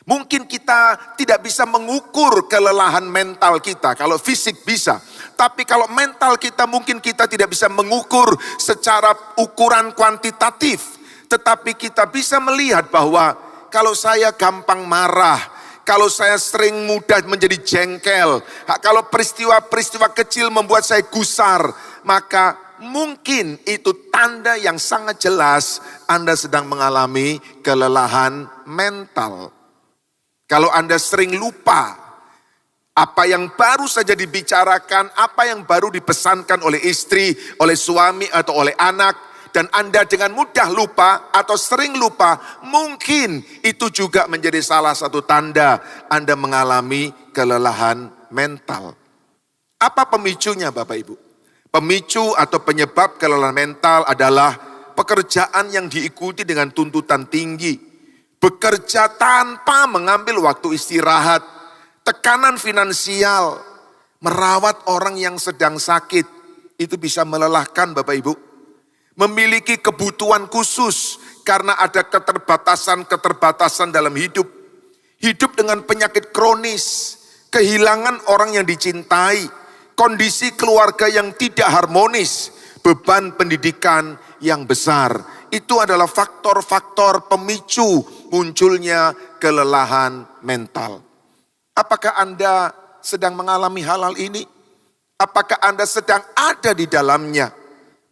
Mungkin kita tidak bisa mengukur kelelahan mental kita, kalau fisik bisa. Tapi kalau mental kita mungkin kita tidak bisa mengukur secara ukuran kuantitatif. Tetapi kita bisa melihat bahwa kalau saya gampang marah, kalau saya sering mudah menjadi jengkel, kalau peristiwa-peristiwa kecil membuat saya gusar, maka mungkin itu tanda yang sangat jelas Anda sedang mengalami kelelahan mental. Kalau Anda sering lupa apa yang baru saja dibicarakan, apa yang baru dipesankan oleh istri, oleh suami atau oleh anak, dan Anda dengan mudah lupa atau sering lupa, mungkin itu juga menjadi salah satu tanda Anda mengalami kelelahan mental. Apa pemicunya Bapak Ibu? Pemicu atau penyebab kelelahan mental adalah pekerjaan yang diikuti dengan tuntutan tinggi, bekerja tanpa mengambil waktu istirahat, tekanan finansial, merawat orang yang sedang sakit, itu bisa melelahkan Bapak Ibu. Memiliki kebutuhan khusus karena ada keterbatasan dalam hidup. Hidup dengan penyakit kronis, kehilangan orang yang dicintai, kondisi keluarga yang tidak harmonis, beban pendidikan yang besar. Itu adalah faktor-faktor pemicu munculnya kelelahan mental. Apakah Anda sedang mengalami hal-hal ini? Apakah Anda sedang ada di dalamnya?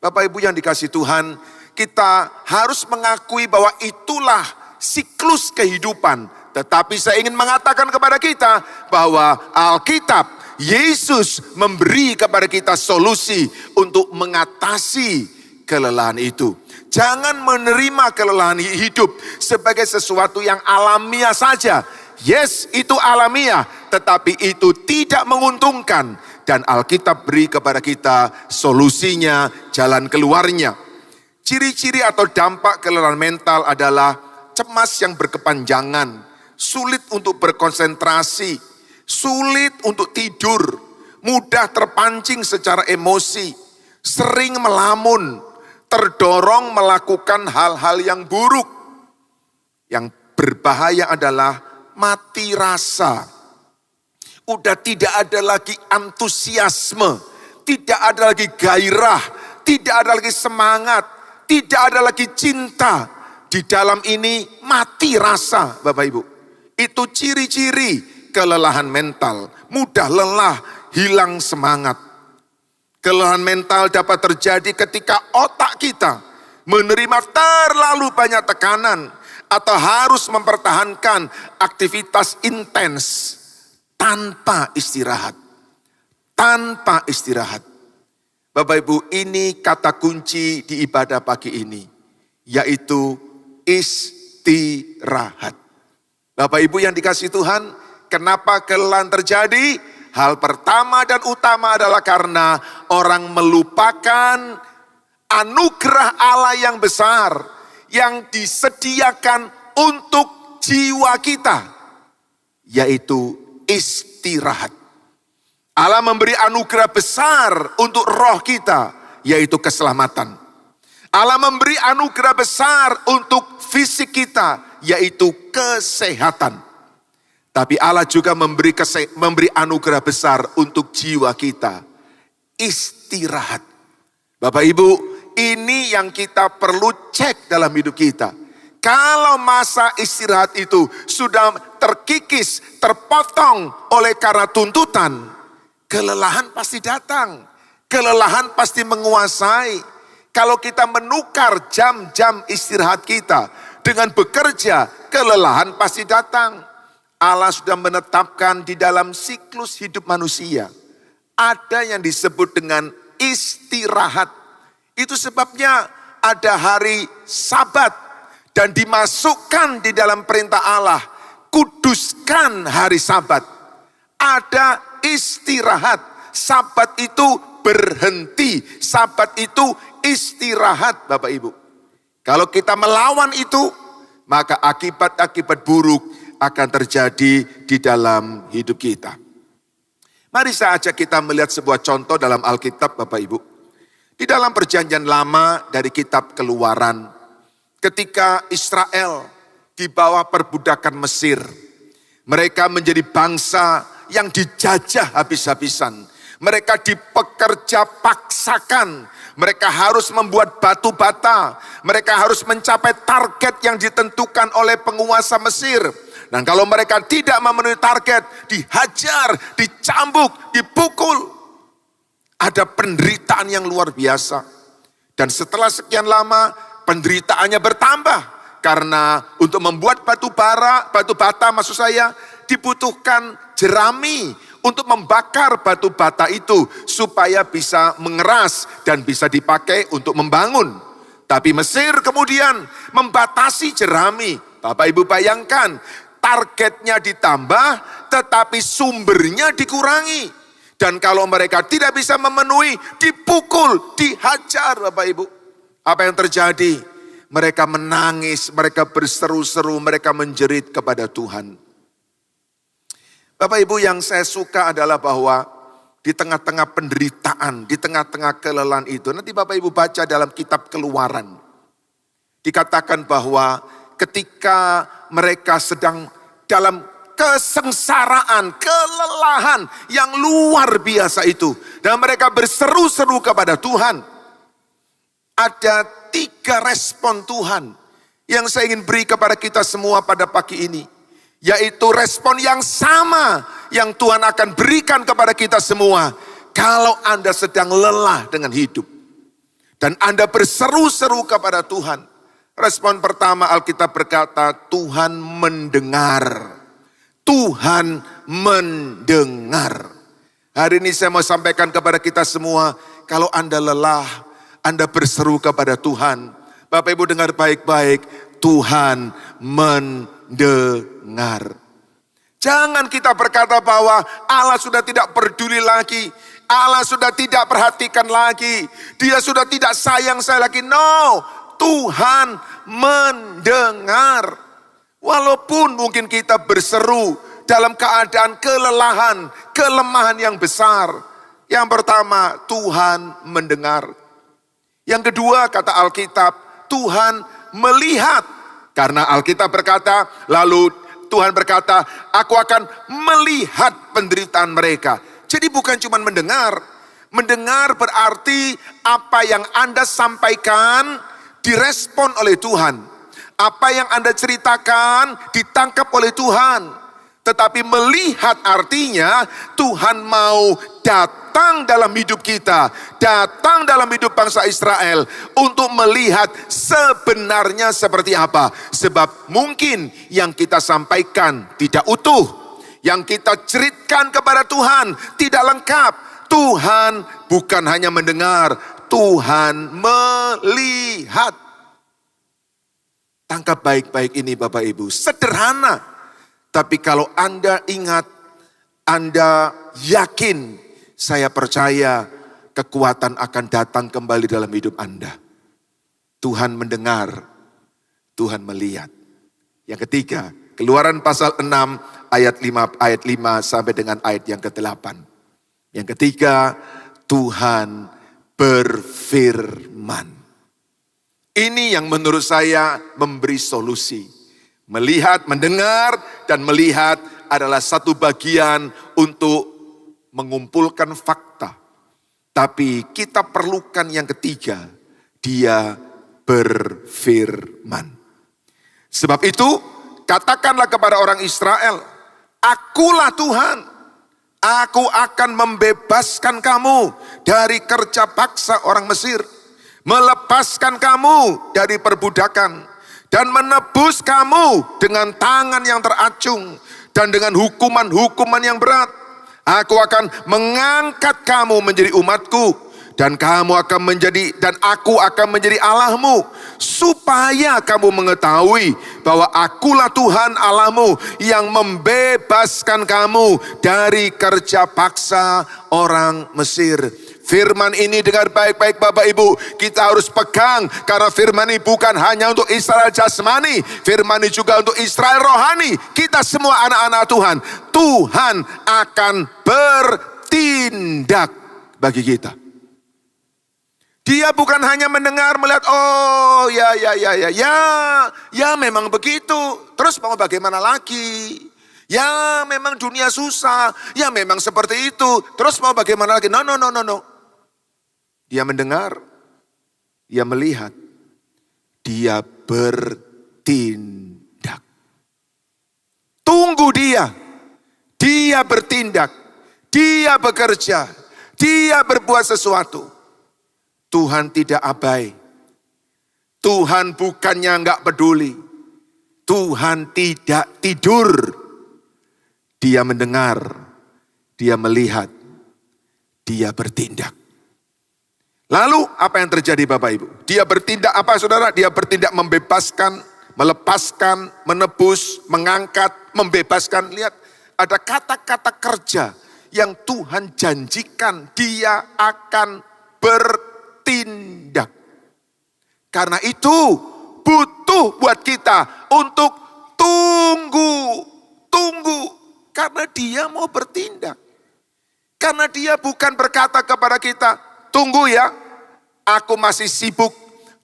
Bapak Ibu yang dikasihi Tuhan, kita harus mengakui bahwa itulah siklus kehidupan. Tetapi saya ingin mengatakan kepada kita bahwa Alkitab, Yesus memberi kepada kita solusi untuk mengatasi kelelahan itu. Jangan menerima kelelahan hidup sebagai sesuatu yang alamiah saja. Yes, itu alamiah, tetapi itu tidak menguntungkan. Dan Alkitab beri kepada kita solusinya, jalan keluarnya. Ciri-ciri atau dampak kelelahan mental adalah cemas yang berkepanjangan, sulit untuk berkonsentrasi, sulit untuk tidur, mudah terpancing secara emosi, sering melamun, terdorong melakukan hal-hal yang buruk. Yang berbahaya adalah mati rasa. Udah tidak ada lagi antusiasme, tidak ada lagi gairah, tidak ada lagi semangat, tidak ada lagi cinta. Di dalam ini mati rasa Bapak Ibu. Itu ciri-ciri kelelahan mental. Mudah lelah, hilang semangat. Kelelahan mental dapat terjadi ketika otak kita menerima terlalu banyak tekanan atau harus mempertahankan aktivitas intens tanpa istirahat. Tanpa istirahat. Bapak Ibu, ini kata kunci di ibadah pagi ini, yaitu istirahat. Bapak Ibu yang dikasihi Tuhan, kenapa kelelahan terjadi? Hal pertama dan utama adalah karena orang melupakan anugerah Allah yang besar yang disediakan untuk jiwa kita, yaitu istirahat. Allah memberi anugerah besar untuk roh kita, yaitu keselamatan. Allah memberi anugerah besar untuk fisik kita, yaitu kesehatan. Tapi Allah juga memberi anugerah besar untuk jiwa kita, istirahat. Bapak Ibu, ini yang kita perlu cek dalam hidup kita. Kalau masa istirahat itu sudah terkikis, terpotong oleh karena tuntutan, kelelahan pasti datang. Kelelahan pasti menguasai. Kalau kita menukar jam-jam istirahat kita dengan bekerja, kelelahan pasti datang. Allah sudah menetapkan di dalam siklus hidup manusia, ada yang disebut dengan istirahat. Itu sebabnya ada hari Sabat dan dimasukkan di dalam perintah Allah, kuduskan hari Sabat. Ada istirahat. Sabat itu berhenti. Sabat itu istirahat Bapak Ibu. Kalau kita melawan itu, maka akibat-akibat buruk akan terjadi di dalam hidup kita. Mari saya ajak kita melihat sebuah contoh dalam Alkitab Bapak Ibu. Di dalam perjanjian lama dari kitab Keluaran, ketika Israel di bawah perbudakan Mesir, mereka menjadi bangsa yang dijajah habis-habisan. Mereka dipekerja paksakan. Mereka harus membuat batu bata. Mereka harus mencapai target yang ditentukan oleh penguasa Mesir. Dan kalau mereka tidak memenuhi target, dihajar, dicambuk, dipukul. Ada penderitaan yang luar biasa. Dan setelah sekian lama, penderitaannya bertambah. Karena untuk membuat batu bata maksud saya, dibutuhkan jerami untuk membakar batu bata itu supaya bisa mengeras dan bisa dipakai untuk membangun. Tapi Mesir kemudian membatasi jerami. Bapak Ibu bayangkan, targetnya ditambah tetapi sumbernya dikurangi. Dan kalau mereka tidak bisa memenuhi, dipukul, dihajar Bapak Ibu. Apa yang terjadi? Mereka menangis, mereka berseru-seru, mereka menjerit kepada Tuhan. Bapak Ibu, yang saya suka adalah bahwa di tengah-tengah penderitaan, di tengah-tengah kelelahan itu, nanti Bapak Ibu baca dalam kitab Keluaran. Dikatakan bahwa ketika mereka sedang dalam kesengsaraan, kelelahan yang luar biasa itu, dan mereka berseru-seru kepada Tuhan, ada 3 respon Tuhan yang saya ingin beri kepada kita semua pada pagi ini. Yaitu respon yang sama yang Tuhan akan berikan kepada kita semua. Kalau Anda sedang lelah dengan hidup. Dan Anda berseru-seru kepada Tuhan. Respon pertama Alkitab berkata, Tuhan mendengar. Tuhan mendengar. Hari ini saya mau sampaikan kepada kita semua. Kalau Anda lelah, Anda berseru kepada Tuhan. Bapak Ibu dengar baik-baik. Tuhan mendengar. Jangan kita berkata bahwa Allah sudah tidak peduli lagi. Allah sudah tidak perhatikan lagi. Dia sudah tidak sayang saya lagi. No, Tuhan mendengar. Walaupun mungkin kita berseru dalam keadaan kelelahan, kelemahan yang besar. Yang pertama, Tuhan mendengar. Yang kedua, kata Alkitab, Tuhan melihat. Karena Alkitab berkata, lalu Tuhan berkata, aku akan melihat penderitaan mereka. Jadi bukan cuma mendengar. Mendengar berarti apa yang Anda sampaikan direspon oleh Tuhan. Apa yang Anda ceritakan ditangkap oleh Tuhan. Tetapi melihat artinya Tuhan mau datang dalam hidup kita. Datang dalam hidup bangsa Israel. Untuk melihat sebenarnya seperti apa. Sebab mungkin yang kita sampaikan tidak utuh. Yang kita ceritakan kepada Tuhan tidak lengkap. Tuhan bukan hanya mendengar. Tuhan melihat. Tangkap baik-baik ini Bapak Ibu. Sederhana. Tapi kalau Anda ingat, Anda yakin, saya percaya kekuatan akan datang kembali dalam hidup Anda. Tuhan mendengar, Tuhan melihat. Yang ketiga, Keluaran pasal 6 ayat 5 sampai dengan ayat yang ke-8. Yang ketiga, Tuhan berfirman. Ini yang menurut saya memberi solusi. Melihat, mendengar, dan melihat adalah satu bagian untuk mengumpulkan fakta. Tapi kita perlukan yang ketiga, Dia berfirman. Sebab itu, katakanlah kepada orang Israel, akulah Tuhan. Aku akan membebaskan kamu dari kerja paksa orang Mesir. Melepaskan kamu dari perbudakan. Dan menebus kamu dengan tangan yang teracung. Dan dengan hukuman-hukuman yang berat. Aku akan mengangkat kamu menjadi umatku. Dan aku akan menjadi Allahmu. Supaya kamu mengetahui bahwa akulah Tuhan Allahmu. Yang membebaskan kamu dari kerja paksa orang Mesir. Firman ini dengar baik-baik Bapak Ibu. Kita harus pegang. Karena firman ini bukan hanya untuk Israel jasmani. Firman ini juga untuk Israel rohani. Kita semua anak-anak Tuhan. Tuhan akan bertindak bagi kita. Dia bukan hanya mendengar, melihat, oh ya memang begitu. Terus mau bagaimana lagi? Ya memang dunia susah. Ya memang seperti itu. Terus mau bagaimana lagi? No. Dia mendengar, dia melihat, dia bertindak. Tunggu dia bertindak, dia bekerja, dia berbuat sesuatu. Tuhan tidak abai. Tuhan bukannya enggak peduli. Tuhan tidak tidur. Dia mendengar, dia melihat, dia bertindak. Lalu apa yang terjadi Bapak Ibu? Dia bertindak apa saudara? Dia bertindak membebaskan, melepaskan, menebus, mengangkat, membebaskan. Lihat, ada kata-kata kerja yang Tuhan janjikan dia akan bertindak. Karena itu butuh buat kita untuk tunggu. Karena dia mau bertindak. Karena dia bukan berkata kepada kita, tunggu ya, aku masih sibuk.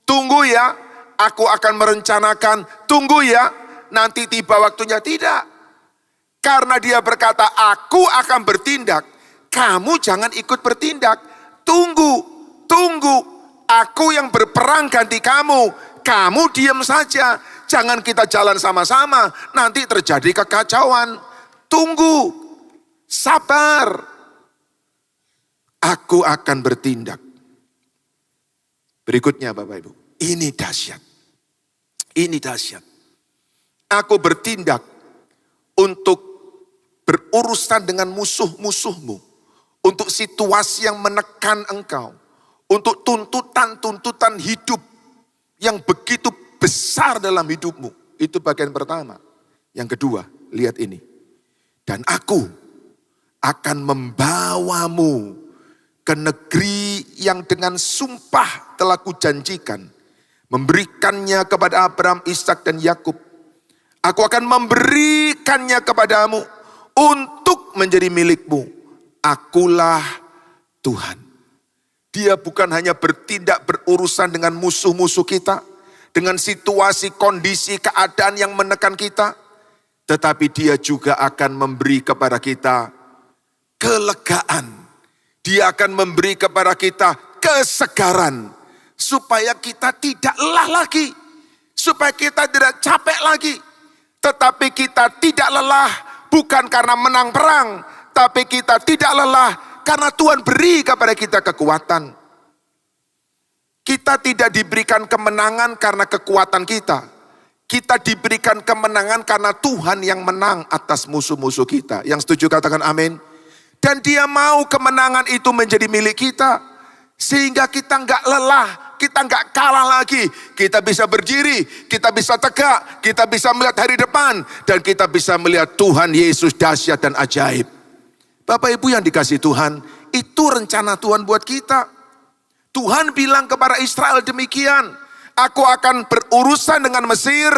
Tunggu ya, aku akan merencanakan. Tunggu ya, nanti tiba waktunya. Tidak. Karena dia berkata, aku akan bertindak. Kamu jangan ikut bertindak. Tunggu. Aku yang berperang ganti kamu. Kamu diam saja. Jangan kita jalan sama-sama. Nanti terjadi kekacauan. Tunggu. Sabar. Aku akan bertindak. Berikutnya Bapak Ibu. Ini dahsyat. Ini dahsyat. Aku bertindak untuk berurusan dengan musuh-musuhmu. Untuk situasi yang menekan engkau. Untuk tuntutan-tuntutan hidup yang begitu besar dalam hidupmu. Itu bagian pertama. Yang kedua, lihat ini. Dan aku akan membawamu ke negeri yang dengan sumpah telah kujanjikan. Memberikannya kepada Abraham, Ishak dan Yakub. Aku akan memberikannya kepadamu untuk menjadi milikmu. Akulah Tuhan. Dia bukan hanya bertindak berurusan dengan musuh-musuh kita. Dengan situasi, kondisi, keadaan yang menekan kita. Tetapi dia juga akan memberi kepada kita kelegaan. Dia akan memberi kepada kita kesegaran. Supaya kita tidak lelah lagi. Supaya kita tidak capek lagi. Tetapi kita tidak lelah bukan karena menang perang. Tapi kita tidak lelah karena Tuhan beri kepada kita kekuatan. Kita tidak diberikan kemenangan karena kekuatan kita. Kita diberikan kemenangan karena Tuhan yang menang atas musuh-musuh kita. Yang setuju katakan amin. Dan dia mau kemenangan itu menjadi milik kita. Sehingga kita enggak lelah, kita enggak kalah lagi. Kita bisa berdiri, kita bisa tegak, kita bisa melihat hari depan. Dan kita bisa melihat Tuhan Yesus dahsyat dan ajaib. Bapak Ibu yang dikasihi Tuhan, itu rencana Tuhan buat kita. Tuhan bilang kepada Israel demikian. Aku akan berurusan dengan Mesir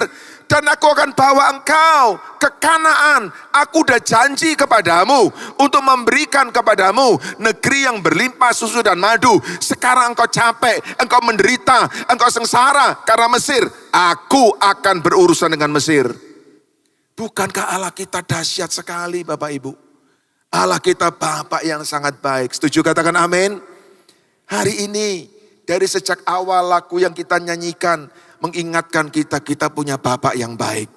dan aku akan bawa engkau ke Kanaan. Aku udah janji kepadamu untuk memberikan kepadamu negeri yang berlimpah susu dan madu. Sekarang engkau capek, engkau menderita, engkau sengsara karena Mesir. Aku akan berurusan dengan Mesir. Bukankah Allah kita dahsyat sekali Bapak Ibu? Allah kita Bapa yang sangat baik. Setuju katakan amin? Hari ini dari sejak awal lagu yang kita nyanyikan mengingatkan kita punya Bapa yang baik.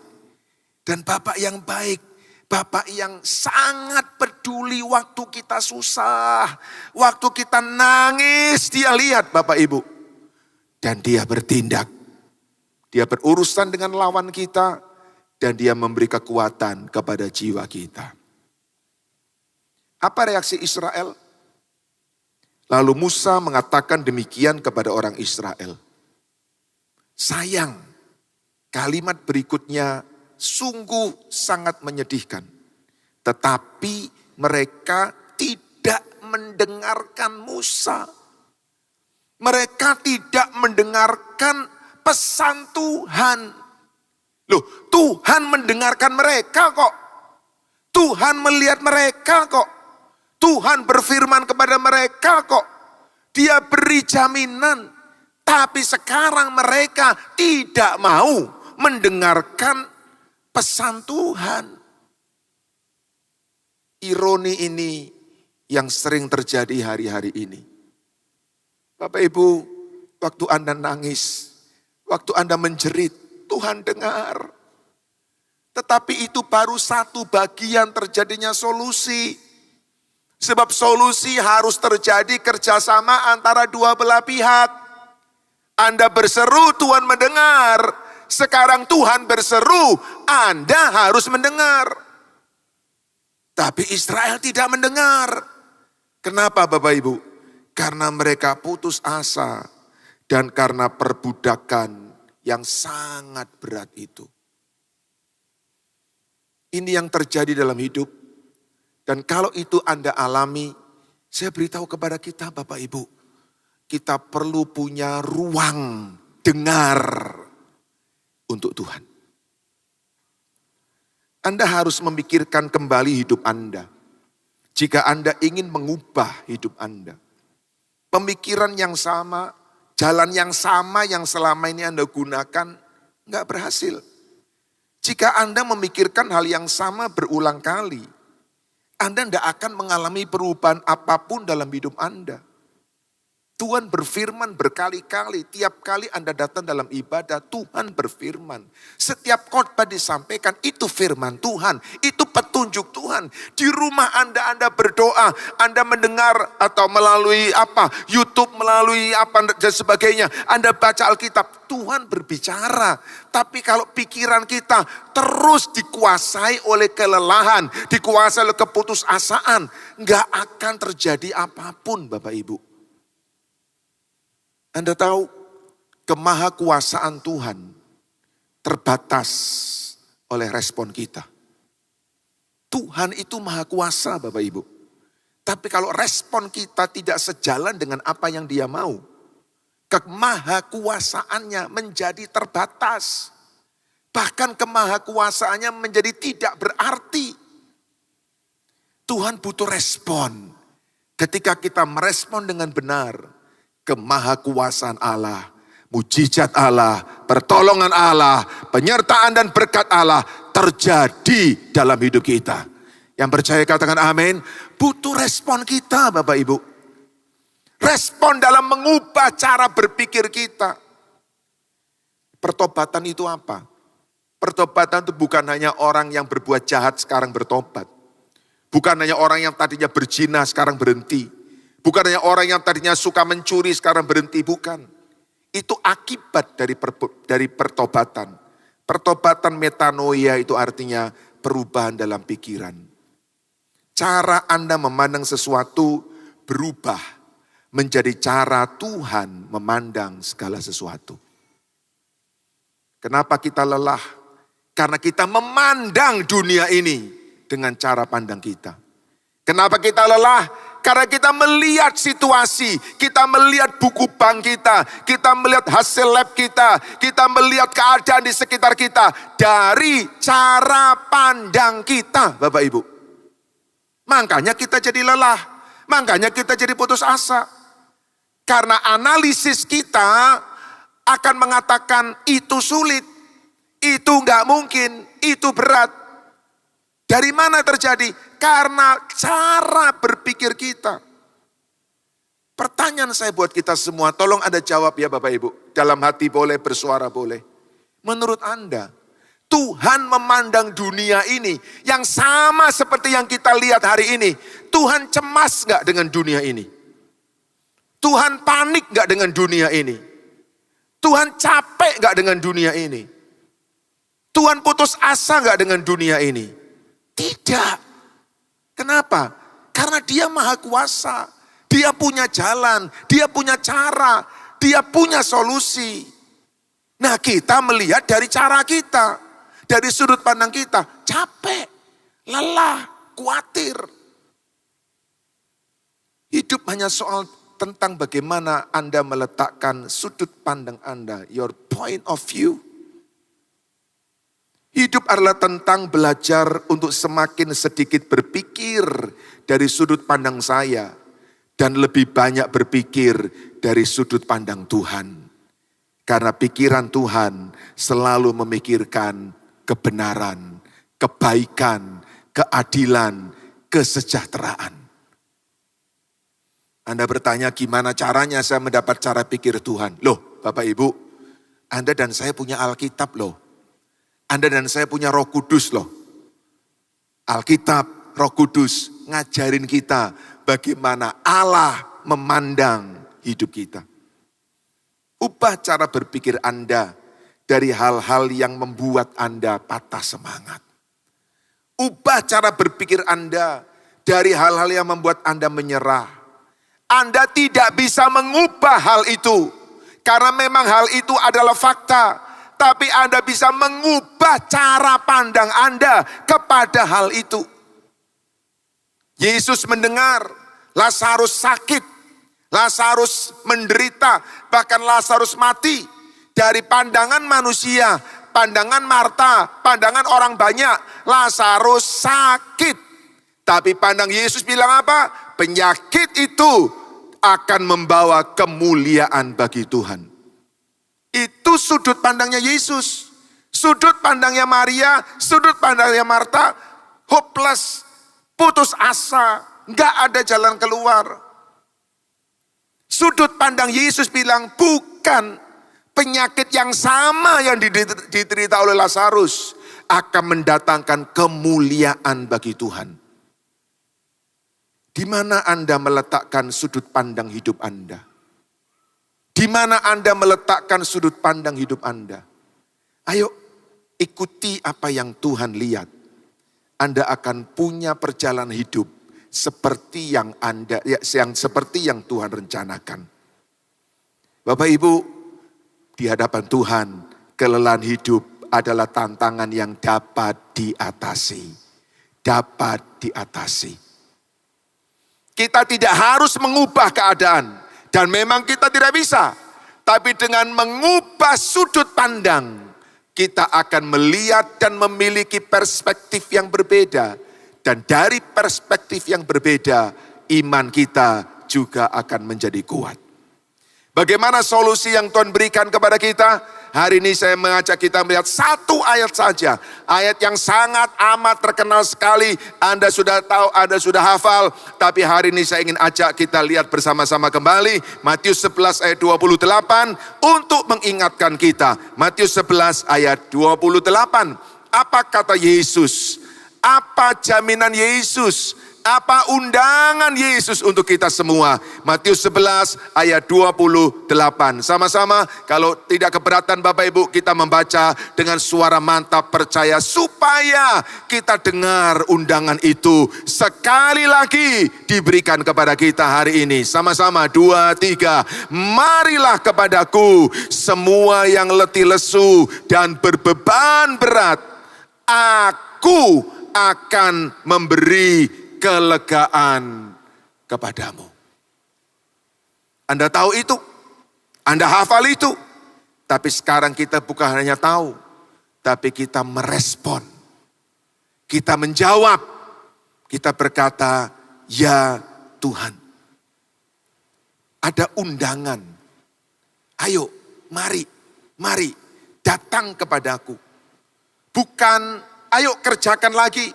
Dan Bapa yang baik, Bapa yang sangat peduli waktu kita susah, waktu kita nangis, dia lihat Bapak Ibu. Dan dia bertindak. Dia berurusan dengan lawan kita dan dia memberi kekuatan kepada jiwa kita. Apa reaksi Israel? Lalu Musa mengatakan demikian kepada orang Israel. Sayang, kalimat berikutnya sungguh sangat menyedihkan. Tetapi mereka tidak mendengarkan Musa. Mereka tidak mendengarkan pesan Tuhan. Loh, Tuhan mendengarkan mereka kok. Tuhan melihat mereka kok. Tuhan berfirman kepada mereka kok. Dia beri jaminan. Tapi sekarang mereka tidak mau mendengarkan pesan Tuhan. Ironi ini yang sering terjadi hari-hari ini. Bapak Ibu, waktu Anda nangis, waktu Anda menjerit, Tuhan dengar. Tetapi itu baru satu bagian terjadinya solusi. Sebab solusi harus terjadi kerjasama antara dua belah pihak. Anda berseru, Tuhan mendengar. Sekarang Tuhan berseru, Anda harus mendengar. Tapi Israel tidak mendengar. Kenapa Bapak Ibu? karena mereka putus asa dan karena perbudakan yang sangat berat itu. Ini yang terjadi dalam hidup. Dan kalau itu Anda alami, saya beritahu kepada kita Bapak Ibu, kita perlu punya ruang dengar untuk Tuhan. Anda harus memikirkan kembali hidup Anda. Jika Anda ingin mengubah hidup Anda. Pemikiran yang sama, jalan yang sama yang selama ini Anda gunakan, enggak berhasil. Jika Anda memikirkan hal yang sama berulang kali, Anda tidak akan mengalami perubahan apapun dalam hidup Anda. Tuhan berfirman berkali-kali, tiap kali Anda datang dalam ibadah, Tuhan berfirman. Setiap khotbah disampaikan, itu firman Tuhan, itu petunjuk Tuhan. Di rumah Anda berdoa, Anda mendengar atau melalui YouTube, melalui dan sebagainya. Anda baca Alkitab, Tuhan berbicara. Tapi kalau pikiran kita terus dikuasai oleh kelelahan, dikuasai oleh keputusasaan, nggak akan terjadi apapun Bapak Ibu. Anda tahu kemahakuasaan Tuhan terbatas oleh respon kita. Tuhan itu maha kuasa Bapak Ibu. Tapi kalau respon kita tidak sejalan dengan apa yang Dia mau, kemahakuasaannya menjadi terbatas. Bahkan kemahakuasaannya menjadi tidak berarti. Tuhan butuh respon. Ketika kita merespon dengan benar, kemahakuasaan Allah, mujizat Allah, pertolongan Allah, penyertaan dan berkat Allah terjadi dalam hidup kita. Yang percaya katakan amin. Butuh respon kita Bapak Ibu. Respon dalam mengubah cara berpikir kita. Pertobatan itu apa? Pertobatan itu bukan hanya orang yang berbuat jahat sekarang bertobat. Bukan hanya orang yang tadinya berzina sekarang berhenti. Bukan hanya orang yang tadinya suka mencuri sekarang berhenti, bukan. Itu akibat dari pertobatan. Pertobatan metanoia itu artinya perubahan dalam pikiran. Cara Anda memandang sesuatu berubah menjadi cara Tuhan memandang segala sesuatu. Kenapa kita lelah? Karena kita memandang dunia ini dengan cara pandang kita. Kenapa kita lelah? Karena kita melihat situasi, kita melihat buku bank kita melihat hasil lab kita melihat keadaan di sekitar kita dari cara pandang kita, Bapak Ibu. Makanya kita jadi lelah, makanya kita jadi putus asa. Karena analisis kita akan mengatakan itu sulit, itu enggak mungkin, itu berat. Dari mana terjadi? Karena cara berpikir kita. Pertanyaan saya buat kita semua, tolong Anda jawab ya Bapak Ibu. Dalam hati boleh, bersuara boleh. Menurut Anda, Tuhan memandang dunia ini yang sama seperti yang kita lihat hari ini. Tuhan cemas gak dengan dunia ini? Tuhan panik gak dengan dunia ini? Tuhan capek gak dengan dunia ini? Tuhan putus asa gak dengan dunia ini? Tidak. Kenapa? Karena Dia maha kuasa. Dia punya jalan, Dia punya cara, Dia punya solusi. Nah kita melihat dari cara kita, dari sudut pandang kita, capek, lelah, khawatir. Hidup hanya soal tentang bagaimana Anda meletakkan sudut pandang Anda, your point of view. Hidup adalah tentang belajar untuk semakin sedikit berpikir dari sudut pandang saya dan lebih banyak berpikir dari sudut pandang Tuhan. Karena pikiran Tuhan selalu memikirkan kebenaran, kebaikan, keadilan, kesejahteraan. Anda bertanya gimana caranya saya mendapat cara pikir Tuhan? Loh Bapak Ibu, Anda dan saya punya Alkitab loh. Anda dan saya punya Roh Kudus loh. Alkitab, Roh Kudus ngajarin kita bagaimana Allah memandang hidup kita. Ubah cara berpikir Anda dari hal-hal yang membuat Anda patah semangat. Ubah cara berpikir Anda dari hal-hal yang membuat Anda menyerah. Anda tidak bisa mengubah hal itu. Karena memang hal itu adalah fakta. Tapi Anda bisa mengubah cara pandang Anda kepada hal itu. Yesus mendengar Lazarus sakit. Lazarus menderita. Bahkan Lazarus mati. Dari pandangan manusia, pandangan Marta, pandangan orang banyak, Lazarus sakit. Tapi pandang Yesus bilang apa? Penyakit itu akan membawa kemuliaan bagi Tuhan. Itu sudut pandangnya Yesus. Sudut pandangnya Maria, sudut pandangnya Marta, hopeless, putus asa, gak ada jalan keluar. Sudut pandang Yesus bilang bukan penyakit yang sama yang diderita oleh Lazarus akan mendatangkan kemuliaan bagi Tuhan. Di mana Anda meletakkan sudut pandang hidup Anda? Di mana Anda meletakkan sudut pandang hidup Anda? Ayo ikuti apa yang Tuhan lihat. Anda akan punya perjalanan hidup seperti yang seperti yang Tuhan rencanakan. Bapak Ibu, di hadapan Tuhan, kelelahan hidup adalah tantangan yang dapat diatasi. Dapat diatasi. Kita tidak harus mengubah keadaan. Dan memang kita tidak bisa. Tapi dengan mengubah sudut pandang, kita akan melihat dan memiliki perspektif yang berbeda. Dan dari perspektif yang berbeda, iman kita juga akan menjadi kuat. Bagaimana solusi yang Tuhan berikan kepada kita? Hari ini saya mengajak kita melihat satu ayat saja. Ayat yang sangat amat terkenal sekali. Anda sudah tahu, Anda sudah hafal. Tapi hari ini saya ingin ajak kita lihat bersama-sama kembali. Matius 11 ayat 28 untuk mengingatkan kita. Matius 11 ayat 28. Apa kata Yesus? Apa jaminan Yesus? Apa undangan Yesus untuk kita semua? Matius 11 ayat 28. Sama-sama kalau tidak keberatan Bapak Ibu kita membaca dengan suara mantap percaya. Supaya kita dengar undangan itu sekali lagi diberikan kepada kita hari ini. Sama-sama 2, 3. Marilah kepadaku semua yang letih lesu dan berbeban berat. Aku akan memberi kelegaan kepadamu. Anda tahu itu, Anda hafal itu, tapi sekarang kita bukan hanya tahu, tapi kita merespon, kita menjawab, kita berkata, ya Tuhan. Ada undangan, ayo, mari, datang kepadaku. Bukan, ayo kerjakan lagi,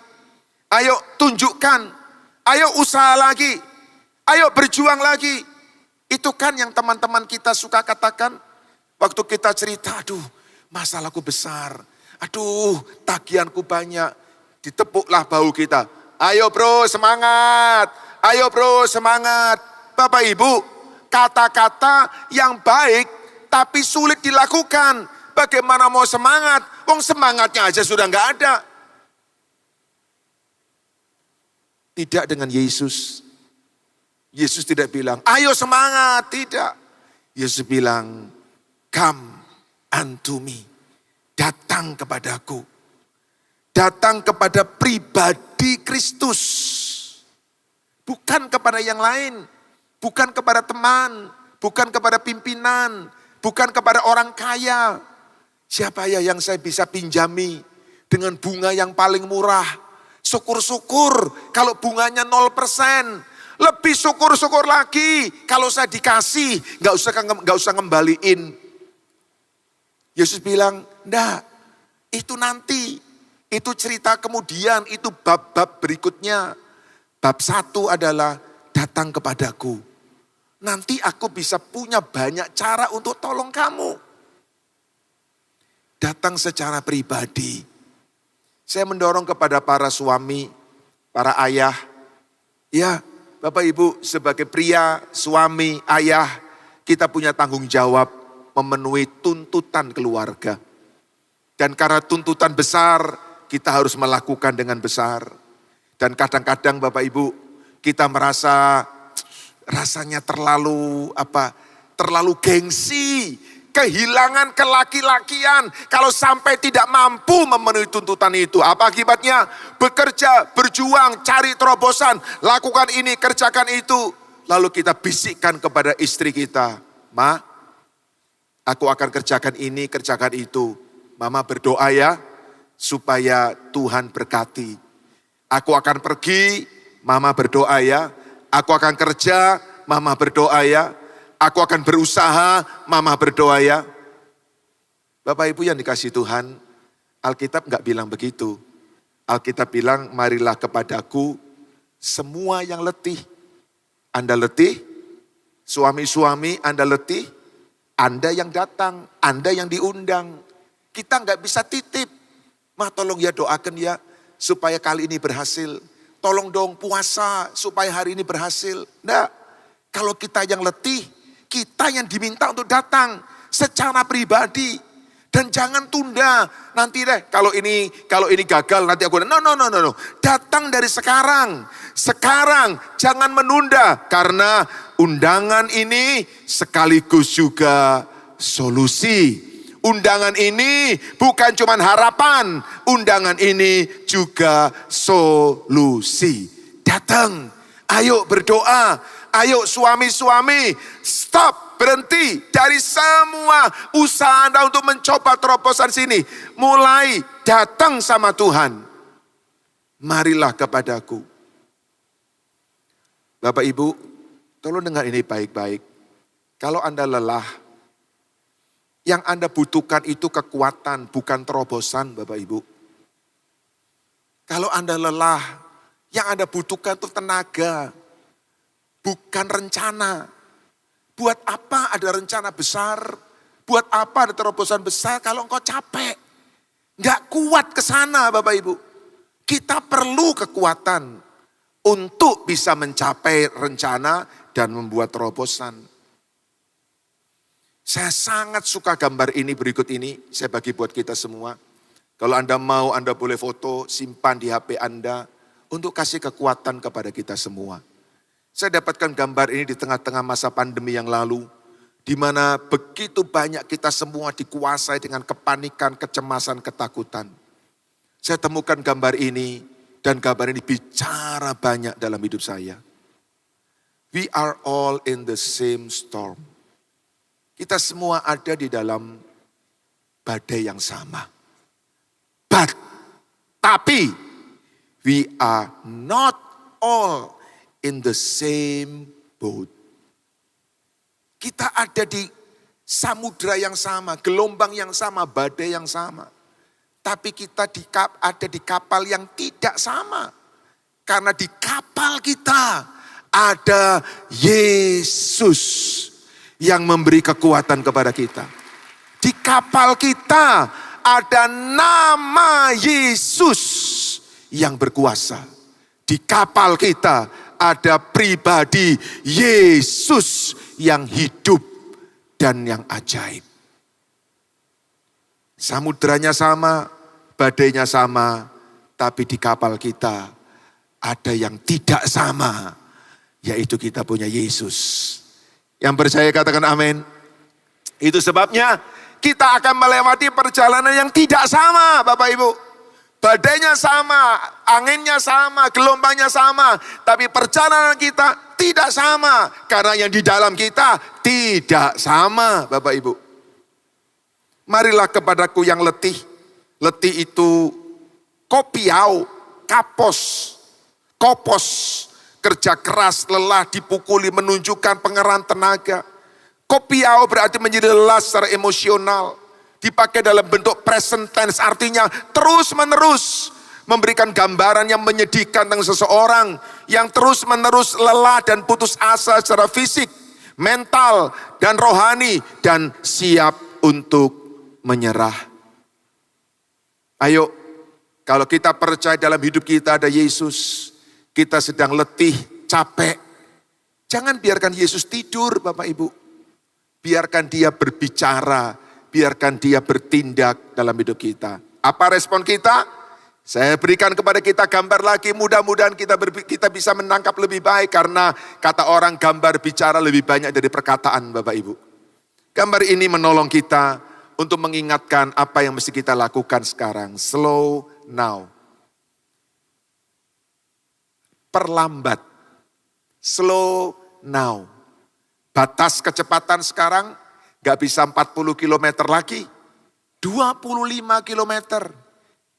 ayo tunjukkan. Ayo usaha lagi. Ayo berjuang lagi. Itu kan yang teman-teman kita suka katakan. Waktu kita cerita, aduh masalahku besar. Aduh tagihanku banyak. Ditepuklah bahu kita. Ayo bro semangat. Ayo bro semangat. Bapak Ibu, kata-kata yang baik tapi sulit dilakukan. Bagaimana mau semangat? Wong semangatnya aja sudah gak ada. Tidak dengan Yesus. Yesus tidak bilang, ayo semangat. Tidak. Yesus bilang, come unto me. Datang kepadaku. Datang kepada pribadi Kristus. Bukan kepada yang lain. Bukan kepada teman. Bukan kepada pimpinan. Bukan kepada orang kaya. Siapa ya yang saya bisa pinjami dengan bunga yang paling murah? Syukur-syukur kalau bunganya 0%. Lebih syukur-syukur lagi kalau saya dikasih, nggak usah ngembaliin. Yesus bilang, enggak, itu nanti, itu cerita kemudian, itu bab-bab berikutnya. Bab 1 adalah datang kepadaku. Nanti aku bisa punya banyak cara untuk tolong kamu. Datang secara pribadi. Saya mendorong kepada para suami, para ayah. Ya, Bapak Ibu sebagai pria, suami, ayah, kita punya tanggung jawab memenuhi tuntutan keluarga. Dan karena tuntutan besar, kita harus melakukan dengan besar. Dan kadang-kadang Bapak Ibu, kita merasa rasanya terlalu terlalu gengsi, kehilangan kelaki-lakian kalau sampai tidak mampu memenuhi tuntutan itu. Apa akibatnya? Bekerja, berjuang, cari terobosan, lakukan ini, kerjakan itu. Lalu kita bisikkan kepada istri kita, "Ma, aku akan kerjakan ini, kerjakan itu. Mama berdoa ya, supaya Tuhan berkati. Aku akan pergi, Mama berdoa ya. Aku akan kerja, Mama berdoa ya. Aku akan berusaha, Mama berdoa ya." Bapak Ibu yang dikasihi Tuhan, Alkitab enggak bilang begitu. Alkitab bilang, "Marilah kepadaku semua yang letih." Anda letih, suami-suami Anda letih, Anda yang datang, Anda yang diundang. Kita enggak bisa titip. "Mah tolong ya doakan ya, supaya kali ini berhasil. Tolong dong puasa supaya hari ini berhasil." Enggak, kalau kita yang letih, kita yang diminta untuk datang secara pribadi. Dan jangan tunda, nanti deh kalau ini gagal nanti aku, no. Datang dari sekarang. Sekarang jangan menunda, karena undangan ini sekaligus juga solusi. Undangan ini bukan cuma harapan, undangan ini juga solusi. Datang, ayo berdoa, ayo suami-suami, stop. Berhenti dari semua usaha Anda untuk mencoba terobosan sini. Mulai datang sama Tuhan. Marilah kepadaku. Bapak Ibu, tolong dengar ini baik-baik. Kalau Anda lelah, yang Anda butuhkan itu kekuatan, bukan terobosan Bapak Ibu. Kalau Anda lelah, yang Anda butuhkan itu tenaga, bukan rencana. Buat apa ada rencana besar? Buat apa ada terobosan besar kalau engkau capek? Enggak kuat ke sana Bapak Ibu. Kita perlu kekuatan untuk bisa mencapai rencana dan membuat terobosan. Saya sangat suka gambar ini berikut ini. Saya bagi buat kita semua. Kalau Anda mau, Anda boleh foto, simpan di HP Anda untuk kasih kekuatan kepada kita semua. Saya dapatkan gambar ini di tengah-tengah masa pandemi yang lalu, di mana begitu banyak kita semua dikuasai dengan kepanikan, kecemasan, ketakutan. Saya temukan gambar ini, dan gambar ini bicara banyak dalam hidup saya. We are all in the same storm. Kita semua ada di dalam badai yang sama. Tapi, we are not all in the same boat. Kita ada di samudra yang sama, gelombang yang sama, badai yang sama. Tapi kita ada di kapal yang tidak sama. Karena di kapal kita ada Yesus yang memberi kekuatan kepada kita. Di kapal kita ada nama Yesus yang berkuasa. Di kapal kita ada pribadi Yesus yang hidup dan yang ajaib. Samudranya sama, badainya sama, tapi di kapal kita ada yang tidak sama, yaitu kita punya Yesus. Yang percaya katakan amin. Itu sebabnya kita akan melewati perjalanan yang tidak sama Bapak Ibu. Badainya sama, anginnya sama, gelombangnya sama. Tapi perjalanan kita tidak sama. Karena yang di dalam kita tidak sama Bapak Ibu. Marilah kepadaku yang letih. Letih itu kopiau, kopos. Kerja keras, lelah, dipukuli, menunjukkan pengerahan tenaga. Kopiau berarti menjadi lelah secara emosional. Dipakai dalam bentuk present tense, artinya terus menerus memberikan gambaran yang menyedihkan tentang seseorang yang terus menerus lelah dan putus asa secara fisik, mental, dan rohani, dan siap untuk menyerah. Ayo, kalau kita percaya dalam hidup kita ada Yesus, kita sedang letih, capek, jangan biarkan Yesus tidur Bapak Ibu. Biarkan dia berbicara, biarkan dia bertindak dalam hidup kita. Apa respon kita? Saya berikan kepada kita gambar lagi, mudah-mudahan kita bisa menangkap lebih baik. Karena kata orang gambar bicara lebih banyak dari perkataan Bapak Ibu. Gambar ini menolong kita untuk mengingatkan apa yang mesti kita lakukan sekarang. Slow now. Perlambat. Slow now. Batas kecepatan sekarang gak bisa 40 km lagi. 25 km.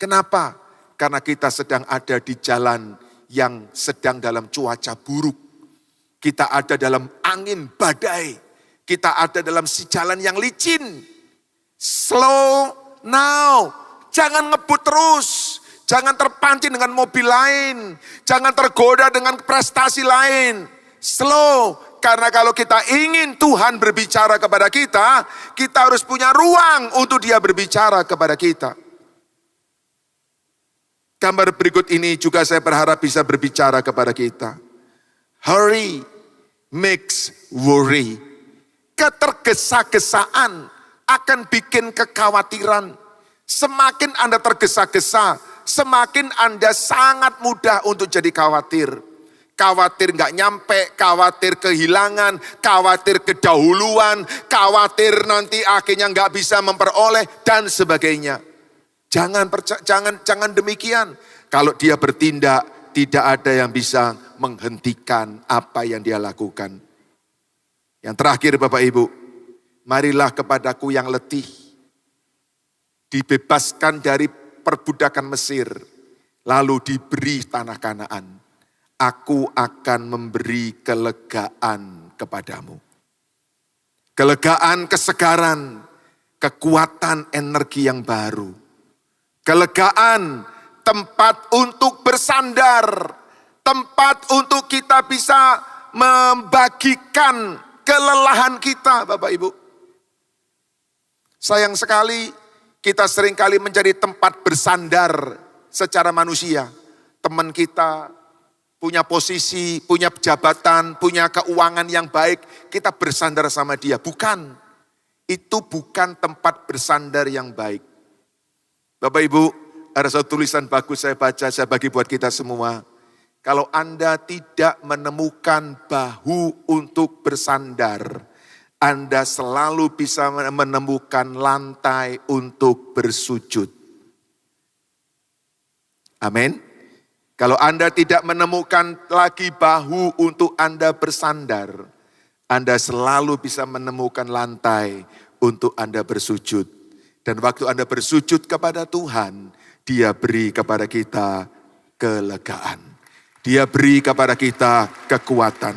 Kenapa? Karena kita sedang ada di jalan yang sedang dalam cuaca buruk. Kita ada dalam angin badai. Kita ada dalam si jalan yang licin. Slow now. Jangan ngebut terus. Jangan terpancing dengan mobil lain. Jangan tergoda dengan prestasi lain. Slow. Karena kalau kita ingin Tuhan berbicara kepada kita, kita harus punya ruang untuk Dia berbicara kepada kita. Gambar berikut ini juga saya berharap bisa berbicara kepada kita. Hurry makes worry. Ketergesa-gesaan akan bikin kekhawatiran. Semakin Anda tergesa-gesa, semakin Anda sangat mudah untuk jadi khawatir. Khawatir gak nyampe, khawatir kehilangan, khawatir kedahuluan, khawatir nanti akhirnya gak bisa memperoleh, dan sebagainya. Jangan demikian. Kalau dia bertindak, tidak ada yang bisa menghentikan apa yang dia lakukan. Yang terakhir Bapak Ibu, marilah kepadaku yang letih, dibebaskan dari perbudakan Mesir, lalu diberi tanah Kanaan. Aku akan memberi kelegaan kepadamu. Kelegaan, kesegaran, kekuatan, energi yang baru. Kelegaan, tempat untuk bersandar, tempat untuk kita bisa membagikan kelelahan kita, Bapak Ibu. Sayang sekali kita seringkali menjadi tempat bersandar secara manusia. Teman kita punya posisi, punya jabatan, punya keuangan yang baik, kita bersandar sama dia. Bukan, itu bukan tempat bersandar yang baik. Bapak Ibu, ada satu tulisan bagus saya baca, saya bagi buat kita semua. Kalau Anda tidak menemukan bahu untuk bersandar, Anda selalu bisa menemukan lantai untuk bersujud. Amin. Kalau Anda tidak menemukan lagi bahu untuk Anda bersandar, Anda selalu bisa menemukan lantai untuk Anda bersujud. Dan waktu Anda bersujud kepada Tuhan, Dia beri kepada kita kelegaan. Dia beri kepada kita kekuatan.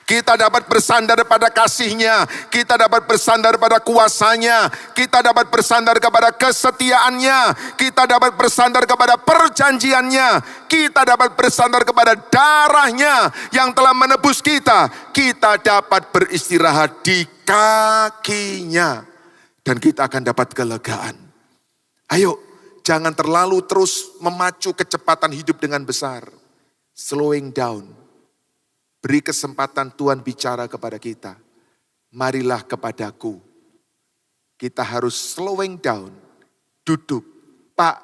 Kita dapat bersandar pada kasih-Nya, kita dapat bersandar pada kuasa-Nya, kita dapat bersandar kepada kesetiaan-Nya, kita dapat bersandar kepada perjanjian-Nya, kita dapat bersandar kepada darah-Nya yang telah menebus kita. Kita dapat beristirahat di kaki-Nya. Dan kita akan dapat kelegaan. Ayo, jangan terlalu terus memacu kecepatan hidup dengan besar. Slowing down. Beri kesempatan Tuhan bicara kepada kita. Marilah kepadaku. Kita harus slowing down. Duduk. Pak,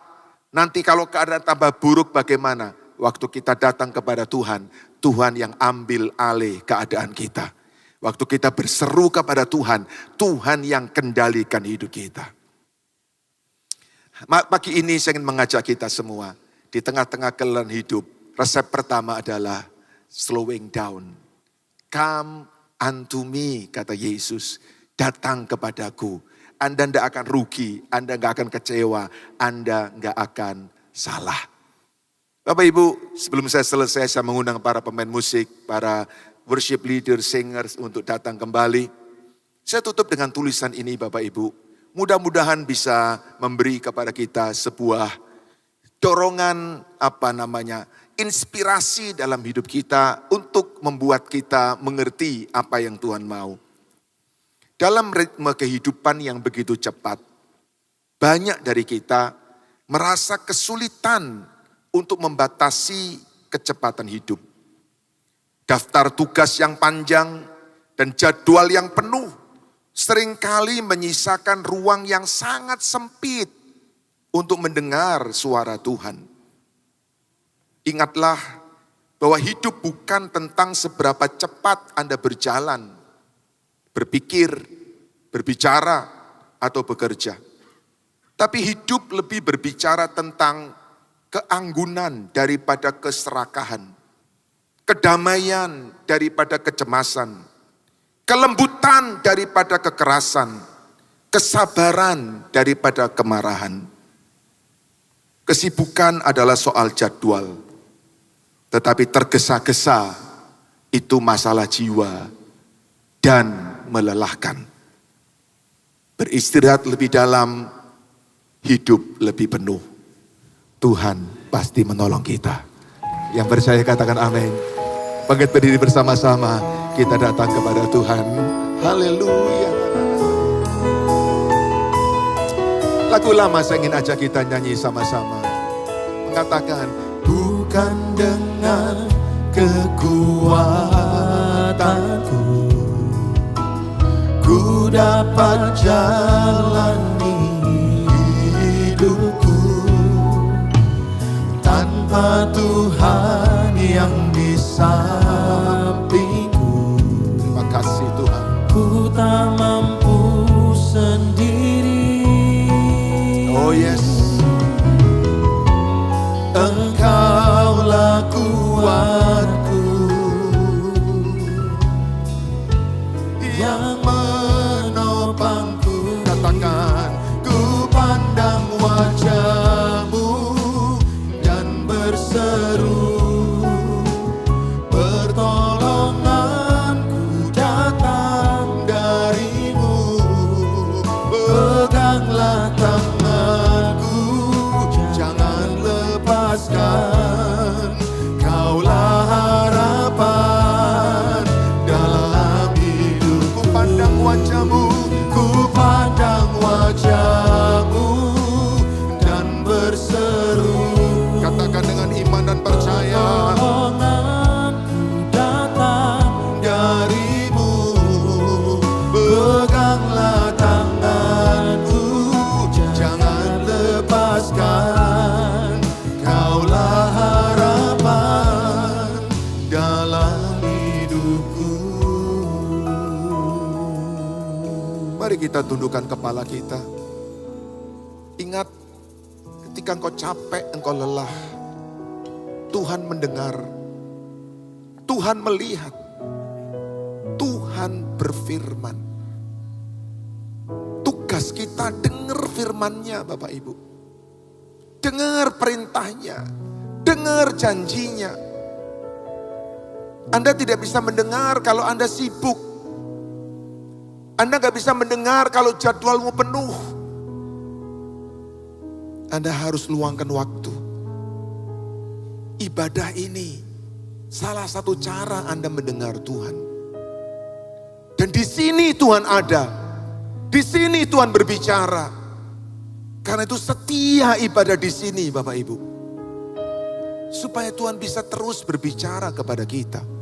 nanti kalau keadaan tambah buruk bagaimana? Waktu kita datang kepada Tuhan, Tuhan yang ambil alih keadaan kita. Waktu kita berseru kepada Tuhan, Tuhan yang kendalikan hidup kita. Pagi ini saya ingin mengajak kita semua, di tengah-tengah kelelahan hidup, resep pertama adalah slowing down. Come unto me, kata Yesus, datang kepadaku. Anda tidak akan rugi, Anda tidak akan kecewa, Anda tidak akan salah. Bapak Ibu, sebelum saya selesai, saya mengundang para pemain musik, para worship leader, singers untuk datang kembali. Saya tutup dengan tulisan ini Bapak Ibu. Mudah-mudahan bisa memberi kepada kita sebuah dorongan, inspirasi dalam hidup kita untuk membuat kita mengerti apa yang Tuhan mau. Dalam ritme kehidupan yang begitu cepat, banyak dari kita merasa kesulitan untuk membatasi kecepatan hidup. Daftar tugas yang panjang dan jadwal yang penuh seringkali menyisakan ruang yang sangat sempit untuk mendengar suara Tuhan. Ingatlah bahwa hidup bukan tentang seberapa cepat Anda berjalan, berpikir, berbicara, atau bekerja. Tapi hidup lebih berbicara tentang keanggunan daripada keserakahan, kedamaian daripada kecemasan, kelembutan daripada kekerasan, kesabaran daripada kemarahan. Kesibukan adalah soal jadwal, tetapi tergesa-gesa itu masalah jiwa dan melelahkan. Beristirahat lebih dalam, hidup lebih penuh. Tuhan pasti menolong kita. Yang percaya katakan amin. Bangkit berdiri bersama-sama, kita datang kepada Tuhan. Haleluya. Lagu lama saya ingin ajak kita nyanyi sama-sama. Mengatakan, bukan dengan kekuatanku ku dapat jalani hidupku, tanpa Tuhan yang di sampingku. Terima kasih Tuhan. Ku tak mampu sendiri. Oh yes. Engkaulah kuatku yang menopangku. Katakan, Ku pandang wajah-Mu dan berseru, pertolonganku datang dari-Mu. Peganglah tanganku, jangan lepaskan. Kaulah harapan dalam hidupku. pandang wajah-Mu. Ku pandang wajah-Mu dan berseru, Katakan dengan iman dan percaya. pertolonganku datang dari-Mu. Peganglah tanganku, jangan lepaskan. Kaulah harapan dalam hidupku. Mari kita tundukkan kepala kita. Ingat, ketika engkau capek, engkau lelah, Tuhan mendengar, Tuhan melihat, Tuhan berfirman. Tugas kita dengar firman-Nya Bapak Ibu. Dengar perintahnya, dengar janjinya. Anda tidak bisa mendengar kalau Anda sibuk. Anda gak bisa mendengar kalau jadwalmu penuh. Anda harus luangkan waktu. Ibadah ini salah satu cara Anda mendengar Tuhan. Dan di sini Tuhan ada. Di sini Tuhan berbicara. Karena itu setia ibadah di sini Bapak Ibu. Supaya Tuhan bisa terus berbicara kepada kita.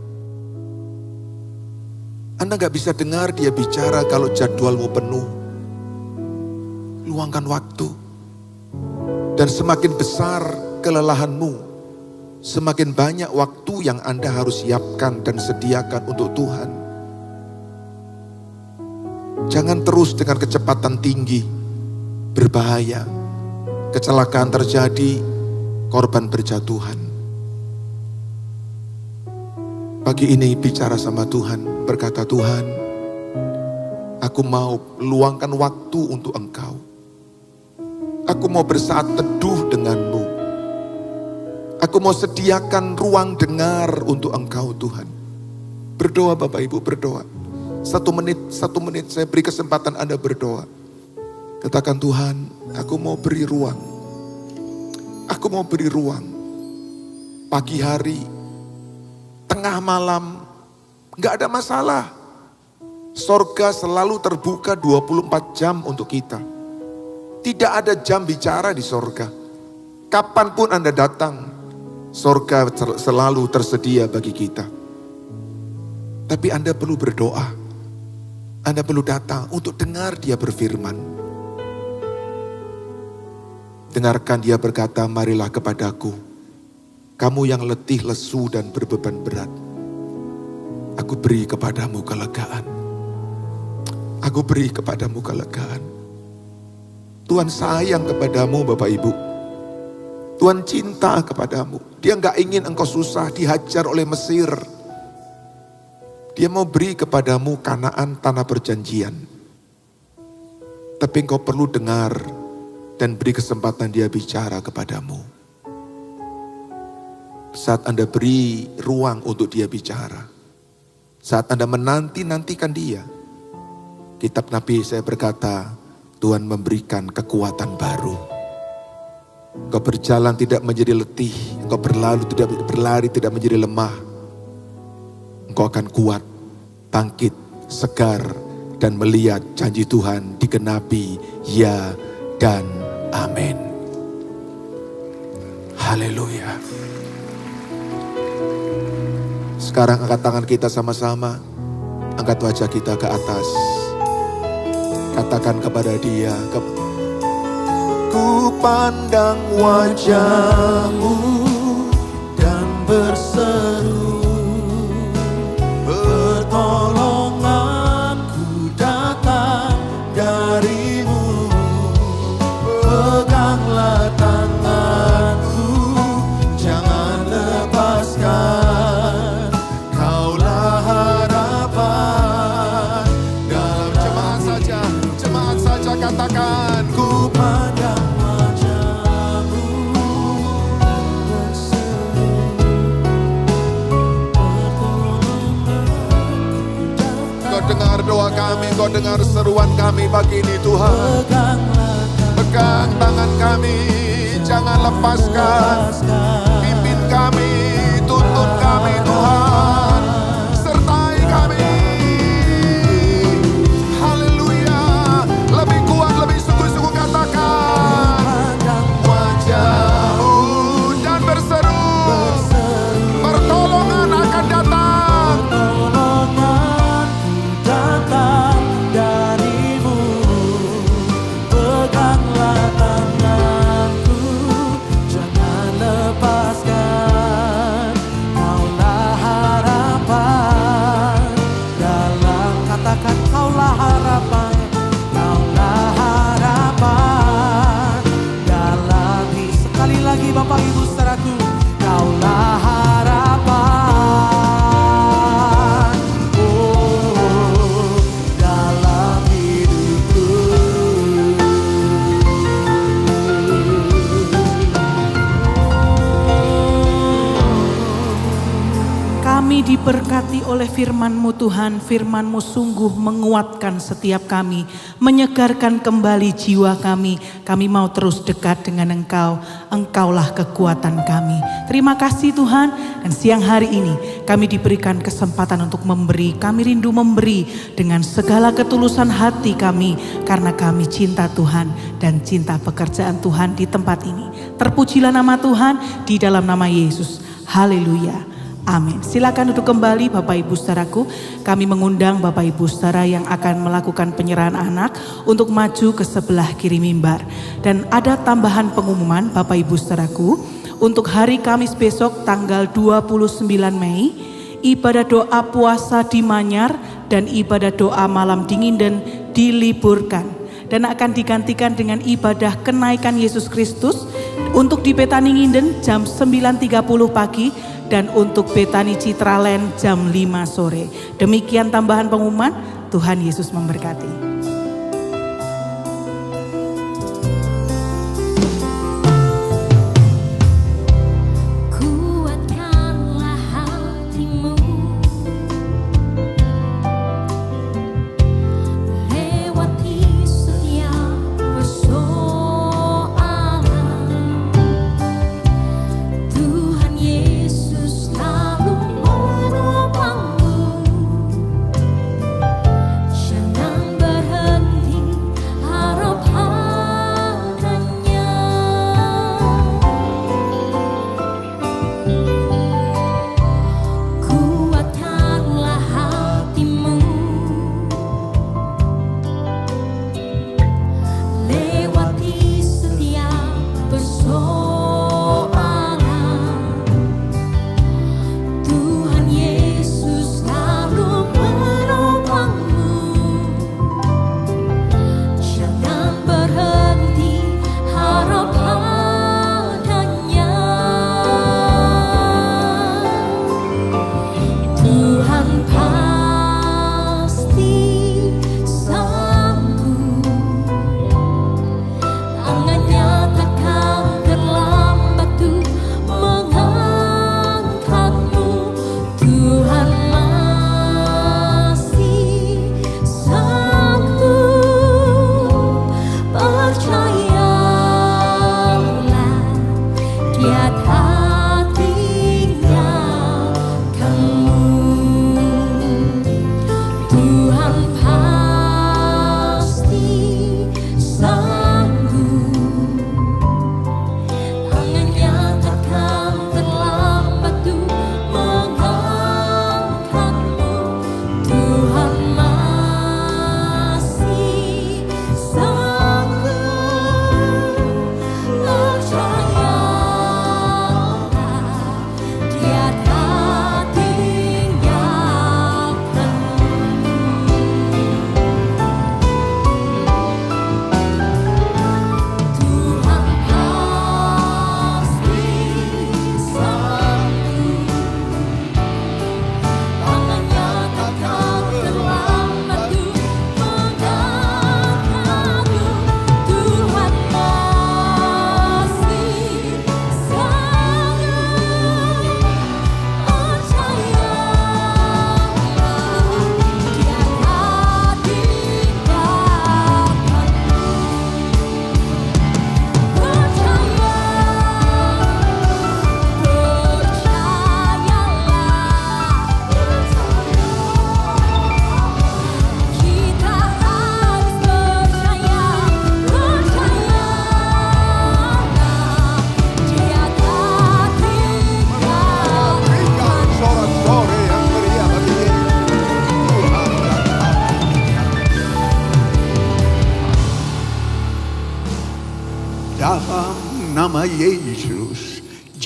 Anda gak bisa dengar dia bicara kalau jadwalmu penuh. Luangkan waktu. Dan semakin besar kelelahanmu, semakin banyak waktu yang Anda harus siapkan dan sediakan untuk Tuhan. Jangan terus dengan kecepatan tinggi, berbahaya. Kecelakaan terjadi, korban berjatuhan. Pagi ini bicara sama Tuhan, berkata, Tuhan, aku mau luangkan waktu untuk Engkau. Aku mau bersaat teduh denganmu. Aku mau sediakan ruang dengar untuk Engkau Tuhan. Berdoa Bapak Ibu, berdoa. 1 menit saya beri kesempatan Anda berdoa. Katakan, Tuhan, aku mau beri ruang. Aku mau beri ruang. Pagi hari, tengah malam, gak ada masalah. Sorga selalu terbuka 24 jam untuk kita. Tidak ada jam bicara di sorga. Kapanpun Anda datang, sorga selalu tersedia bagi kita. Tapi Anda perlu berdoa. Anda perlu datang untuk dengar dia berfirman. Dengarkan dia berkata, marilah kepadaku. Kamu yang letih, lesu, dan berbeban berat, aku beri kepadamu kelegaan. Aku beri kepadamu kelegaan. Tuhan sayang kepadamu Bapak Ibu. Tuhan cinta kepadamu. Dia gak ingin engkau susah, dihajar oleh Mesir. Dia mau beri kepadamu Kanaan, tanah perjanjian. Tapi engkau perlu dengar dan beri kesempatan dia bicara kepadamu. Saat Anda beri ruang untuk dia bicara. Saat Anda menanti-nantikan dia. Kitab Nabi saya berkata, Tuhan memberikan kekuatan baru. Engkau berjalan tidak menjadi letih. Engkau berlari tidak menjadi lemah. Engkau akan kuat, bangkit, segar, dan melihat janji Tuhan digenapi, ya dan amin. Haleluya. Sekarang angkat tangan kita sama-sama. Angkat wajah kita ke atas. Katakan kepada dia, Ku pandang wajah-Mu dan berseru, pertolonganku datang dari-Mu. Peganglah tanganku, jangan lepaskan. Kaulah harapan dalam jemaat saja katakan, ku pandang wajah-Mu dan berseru, Kau dengar doa kami, Kau dengar seruan kami pagi ini Tuhan. Pegang tangan kami, jangan lepaskan. Pimpin kami, tuntun kami Tuhan. Sertai kami. Haleluya. Lebih kuat, lebih sungguh-sungguh katakan. Wajah-Mu dan berseru, pertolongan akan datang. Pertolonganku datang dari-Mu. Peganglah tanganku, jangan lepaskan. Kaulah harapan dalam, katakan Kaulah harapan. Kaulah harapan dalam sekali lagi Bapak Ibu saudaraku. Kaulah harapan, oh, dalam hidupku. Kami diberkati oleh firman-Mu Tuhan, firman-Mu sungguh menguatkan setiap kami, menyegarkan kembali jiwa kami. Kami mau terus dekat dengan Engkau, Engkaulah kekuatan kami. Terima kasih Tuhan, dan siang hari ini kami diberikan kesempatan untuk memberi. Kami rindu memberi dengan segala ketulusan hati kami, karena kami cinta Tuhan dan cinta pekerjaan Tuhan di tempat ini. Terpujilah nama Tuhan di dalam nama Yesus. Haleluya. Amin. Silakan duduk kembali Bapak Ibu saudaraku. Kami mengundang Bapak Ibu saudara yang akan melakukan penyerahan anak untuk maju ke sebelah kiri mimbar. Dan ada tambahan pengumuman Bapak Ibu saudaraku. Untuk hari Kamis besok tanggal 29 Mei, ibadah doa puasa di Manyar dan ibadah doa malam Dinginden diliburkan. Dan akan digantikan dengan ibadah kenaikan Yesus Kristus untuk di Betani Nginden jam 9.30 pagi dan untuk Betani Citraland jam 5 sore. Demikian tambahan pengumuman. Tuhan Yesus memberkati. Kuatkanlah hatimu lewati setiap persoalan. Tuhan Yesus selalu menopangmu. Jangan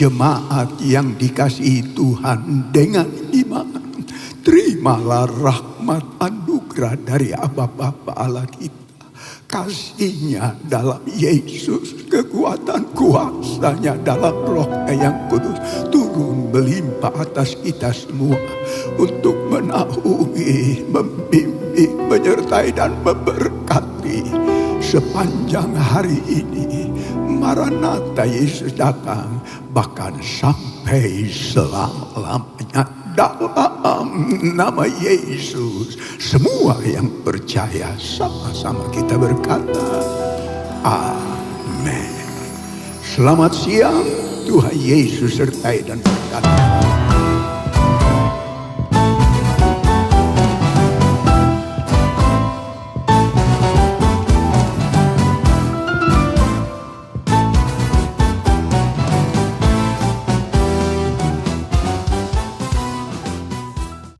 Jemaat yang dikasihi Tuhan dengan iman, terimalah rahmat anugerah dari Aba Bapa Allah kita. Kasihnya dalam Yesus, kekuatan kuasanya dalam Roh-Nya yang kudus turun melimpah atas kita semua untuk menaungi, membimbing, menyertai dan memberkati sepanjang hari ini. Maranatha, Yesus datang, bahkan sampai selama-lamanya. Dalam nama Yesus, semua yang percaya sama-sama kita berkata amin. Selamat siang, Tuhan Yesus sertai dan berkati.